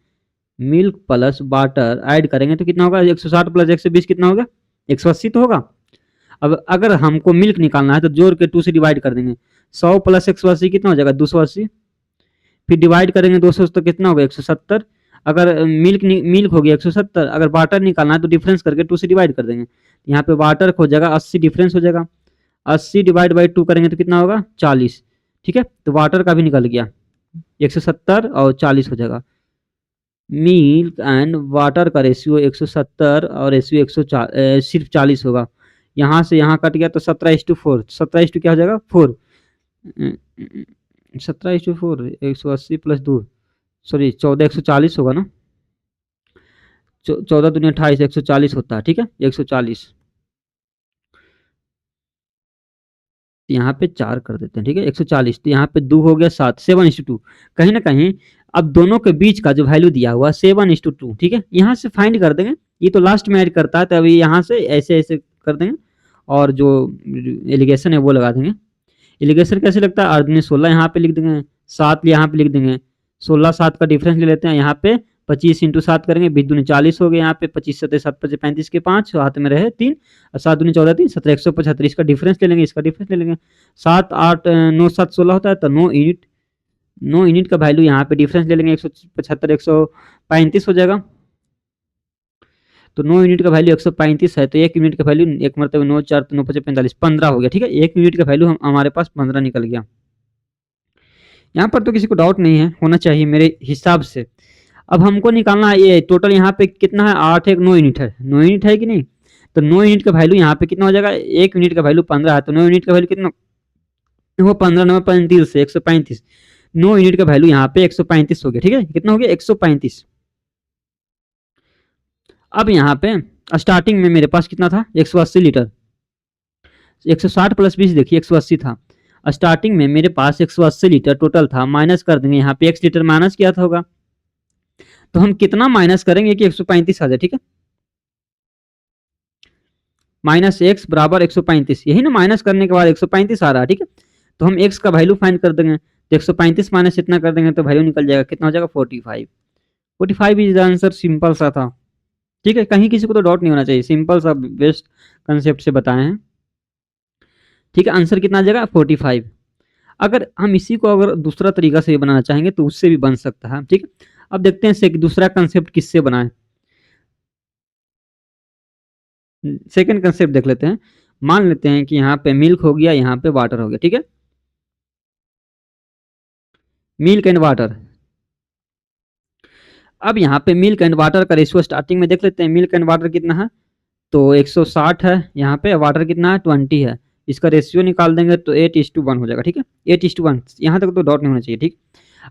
मिल्क प्लस वाटर ऐड करेंगे तो कितना होगा? 160 प्लस 120 कितना होगा? 180 तो होगा। अब अगर हमको मिल्क निकालना है तो जोड़ के 2 से डिवाइड कर देंगे, 100 प्लस 180 कितना हो जाएगा? 280, फिर डिवाइड करेंगे 200 तो कितना होगा? 170। अगर मिल्क हो गया 170, अगर वाटर निकालना है तो डिफरेंस करके 2 से डिवाइड कर देंगे, यहाँ पे वाटर हो जाएगा 80, डिफरेंस हो जाएगा 80 डिवाइड बाई 2 करेंगे तो कितना होगा? 40, ठीक है। तो वाटर का भी निकल गया, 170 और 40 हो जाएगा। मिल्क एंड वाटर का रेशियो 170 और रेशियो सिर्फ 40 होगा। यहाँ से यहाँ कट गया तो 17:4, 17 क्या हो जाएगा? 4। 17:4, 180 प्लस 2, सॉरी 14, 140 होगा ना। 14 दूनी 28, 140 होता है, ठीक है 140। यहाँ पे 4 कर देते हैं, ठीक है 140। तो यहाँ पे 2 हो गया 7, 7:2। कहीं ना कहीं अब दोनों के बीच का जो वैल्यू दिया हुआ 7:2, ठीक है। यहाँ से फाइंड कर देंगे, ये तो लास्ट में ऐड करता है, तो अभी यहाँ से ऐसे ऐसे कर देंगे और जो एलिगेशन है वो लगा देंगे। एलिगेशन कैसे लगता है, अर्धनी 16 यहाँ पे लिख देंगे, 7 यहाँ पे लिख देंगे, 16 7 का डिफरेंस ले लेते हैं यहाँ पे 25 इंटू 7 करेंगे, 20 दूनी 40 हो गए, यहाँ पे 25 7 7 5 35 के 5 हाथ में रहे 3 और 7 दूनी 14 3 17 175, इसका डिफरेंस ले लेंगे, इसका डिफरेंस ले लेंगे। 7 8 9 7 16 होता है, तो 9 यूनिट का वैल्यू यहाँ पे डिफरेंस ले लेंगे, 175 135 हो जाएगा। तो 9 यूनिट का वैल्यू 135 है, तो 1 यूनिट का वैल्यू एक मतलब 9 4 9 5 45 15 हो गया, ठीक है। 1 यूनिट का वैल्यू हमारे पास 15 निकल गया। यहाँ पर तो किसी को डाउट नहीं है, होना चाहिए मेरे हिसाब से। अब हमको निकालना है ये टोटल यहाँ पे कितना है, 8 1 9 यूनिट है, 9 यूनिट है कि नहीं। तो 9 यूनिट का वैल्यू यहाँ पे कितना हो जाएगा, 1 यूनिट का वैल्यू 15 है, तो 9 यूनिट का वैल्यू कितना वो 15 9 35 से 135। 9 यूनिट का वैल्यू यहाँ पे 135 हो गया, ठीक है। कितना हो गया 135। अब यहाँ पे स्टार्टिंग में मेरे पास कितना था 180 लीटर, 160 प्लस 20 देखिए 180 था। स्टार्टिंग में मेरे पास 180 लीटर टोटल था, माइनस कर देंगे यहाँ पे x लीटर माइनस किया था होगा, तो हम कितना माइनस करेंगे कि 135 आ जाए, ठीक है। माइनस एक्स बराबर 135, यही ना माइनस करने के बाद 135 आ रहा है, ठीक है। तो हम x का वैल्यू फाइंड कर देंगे, तो 135 माइनस इतना कर देंगे तो वैल्यू निकल जाएगा, कितना हो जाएगा 45। 45 इज आंसर, सिंपल सा था, ठीक है। कहीं किसी को तो डाउट नहीं होना चाहिए, सिंपल सा बेस्ट कंसेप्ट से बताए हैं, ठीक है। आंसर कितना आ जाएगा 45। अगर हम इसी को अगर दूसरा तरीका से बनाना चाहेंगे तो उससे भी बन सकता है, ठीक है। अब देखते हैं दूसरा कंसेप्ट किससे बनाए। सेकंड कंसेप्ट देख लेते हैं। मान लेते हैं कि यहाँ पे मिल्क हो गया, यहाँ पे वाटर हो गया, ठीक है। Milk and water. अब यहाँ पे मिल्क एंड वाटर का रेशियो स्टार्टिंग में देख लेते हैं, मिल्क एंड वाटर कितना है, तो 160 है, यहाँ पे वाटर कितना है 20 है। इसका रेशियो निकाल देंगे तो 8:1 हो जाएगा, ठीक है 8:1। यहाँ तक तो डाउट नहीं होना चाहिए, ठीक।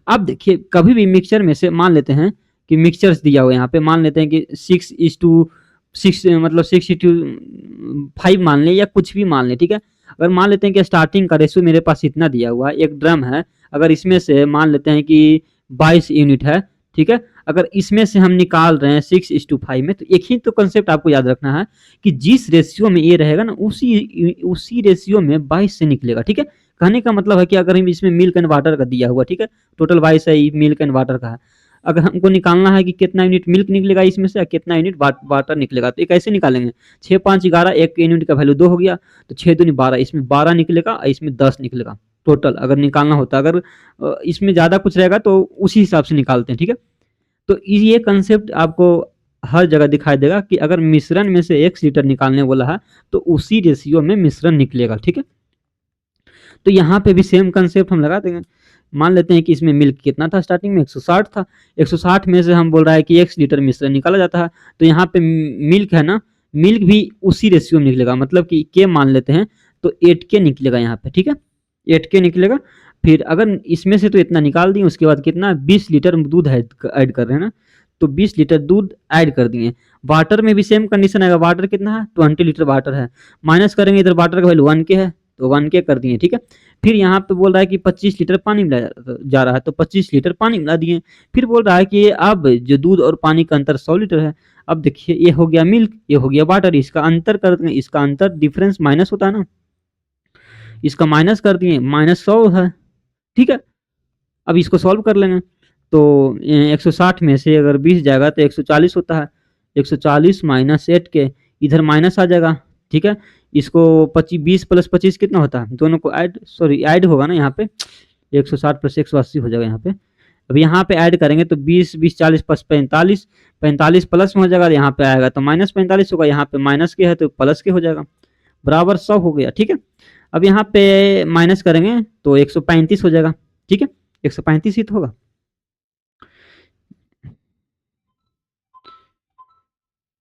अब देखिए कभी भी मिक्सचर में से मान लेते हैं कि मिक्सचर्स दिया हुआ है, यहाँ पे मान लेते हैं कि 6:6 मतलब 6:5 मान लें या कुछ भी मान लें, ठीक है। अगर मान लेते हैं कि स्टार्टिंग का रेशियो मेरे पास इतना दिया हुआ है, एक ड्रम है, अगर इसमें से मान लेते हैं कि 22 यूनिट है, ठीक है। अगर इसमें से हम निकाल रहे हैं 6:5 में, तो एक ही तो कंसेप्ट आपको याद रखना है कि जिस रेशियो में ये रहेगा ना उसी रेशियो में 22 से निकलेगा, ठीक है। कहने का मतलब है कि अगर हम इसमें मिल्क एंड वाटर का दिया हुआ, ठीक है, टोटल 22 है, मिल्क एंड वाटर का है। अगर हमको निकालना है कि कितना यूनिट मिल्क निकलेगा इसमें से, कितना यूनिट वाटर निकलेगा, तो ये कैसे निकालेंगे, 6 5 11, एक यूनिट का वैल्यू 2 हो गया, तो 6 दूनी 12, इसमें 12 निकलेगा, इसमें 10 निकलेगा टोटल अगर निकालना होता। अगर इसमें ज़्यादा कुछ रहेगा तो उसी हिसाब से निकालते हैं, ठीक है। तो ये कंसेप्ट आपको हर जगह दिखाई देगा कि अगर मिश्रण में से 1 लीटर निकालने वाला है तो उसी रेशियो में मिश्रण निकलेगा, ठीक है। तो यहाँ पे भी सेम कंसेप्ट हम लगा देंगे। मान लेते हैं कि इसमें मिल्क कितना था स्टार्टिंग में 160 था, 160 में से हम बोल रहा है कि 1 लीटर मिश्रण निकाला जाता है, तो यहाँ पे मिल्क है ना, मिल्क भी उसी रेशियो में निकलेगा, मतलब कि के मान लेते हैं तो 8K निकलेगा यहाँ पे, ठीक है 8K निकलेगा। फिर अगर इसमें से तो इतना निकाल दिए, उसके बाद कितना 20 लीटर दूध ऐड कर रहे हैं ना, तो 20 लीटर दूध ऐड कर दिए। वाटर में भी सेम कंडीशन आएगा, वाटर कितना है 20 लीटर वाटर है, माइनस करेंगे इधर वाटर का वैल्यू 1K है तो 1K कर दिए, ठीक है। फिर यहाँ पे बोल रहा है कि 25 लीटर पानी मिलाया जा रहा है, तो 25 लीटर पानी मिला दिए। फिर बोल रहा है कि अब जो दूध और पानी का अंतर 100 लीटर है। अब देखिए ये हो गया मिल्क, ये हो गया वाटर, इसका अंतर कर देंगे, इसका अंतर डिफरेंस माइनस होता है ना, इसका माइनस कर दिए, -100 है, ठीक है। अब इसको सॉल्व कर लेंगे, तो 160 में से अगर 20 जाएगा तो 140 होता है, 140 माइनस 8K, इधर माइनस आ जाएगा, ठीक है। इसको 20 प्लस 25 कितना होता है, दोनों को ऐड होगा ना यहाँ पे, 160 प्लस 180 हो जाएगा यहाँ पे। अब यहाँ पे ऐड करेंगे तो 20 20 40 प्लस 45, 45 प्लस में हो जाएगा, यहाँ पे आएगा तो -45 होगा, यहाँ पे माइनस के है तो प्लस के हो जाएगा, बराबर 100 हो गया, ठीक है। अब यहाँ पे माइनस करेंगे तो 135 हो जाएगा, ठीक है 135 ही तो होगा।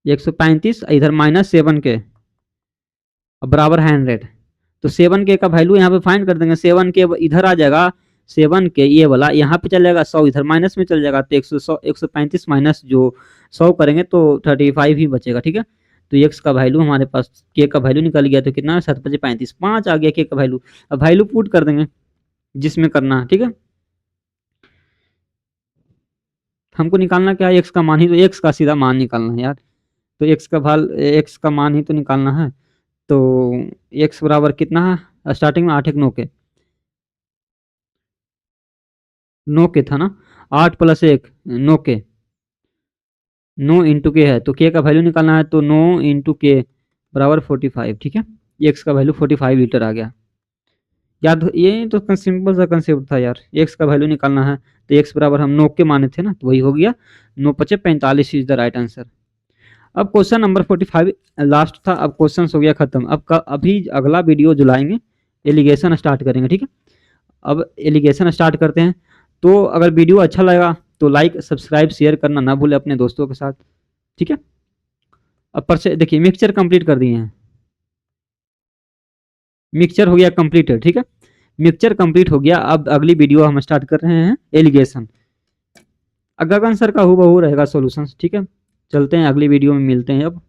-135 इधर -7K बराबर है 100, तो 7K का वैल्यू यहाँ पे फाइंड कर देंगे, 7K इधर आ जाएगा 7 के ये वाला यहाँ पे चल जाएगा 100 इधर माइनस में चल जाएगा तो 135 माइनस जो 100 करेंगे तो 35 ही बचेगा। ठीक है, तो x का वैल्यू हमारे पास k का वैल्यू निकल गया तो कितना 7 5 35 5 आ गया k का वैल्यू। अब वैल्यू पुट कर देंगे जिसमें करना है। ठीक है, हमको निकालना क्या है x का मान ही, तो x का सीधा मान निकालना है यार। तो x का मान ही तो निकालना है। तो x बराबर कितना है स्टार्टिंग में 8 1 9 के 9 के था ना, 8 प्लस 1 9 के 9 इंटू के है तो के का वैल्यू निकालना है तो 9 इंटू के बराबर 45। ठीक है, एक्स का वैल्यू 45 लीटर आ गया। याद ये तो सिंपल सा कंसेप्ट था यार, एक्स का वैल्यू निकालना है तो एक्स बराबर हम 9 के माने थे ना, तो वही हो गया 9 पचे 45 इज द राइट आंसर। अब क्वेश्चन नंबर 45 लास्ट था, अब क्वेश्चन हो गया खत्म। अब अभी अगला वीडियो जो लाएंगे एलिगेशन स्टार्ट करेंगे। ठीक है, अब एलिगेशन स्टार्ट करते हैं। तो अगर वीडियो अच्छा लगा तो लाइक सब्सक्राइब शेयर करना ना भूले अपने दोस्तों के साथ। ठीक है, अब पर से देखिए मिक्सचर कंप्लीट कर दिए हैं, मिक्सचर हो गया कंप्लीटेड। ठीक है, मिक्सचर कंप्लीट हो गया। अब अगली वीडियो हम स्टार्ट कर रहे हैं एलिगेशन। गगन सर का हूबहू रहेगा सॉल्यूशंस। ठीक है, चलते हैं अगली वीडियो में मिलते हैं अब।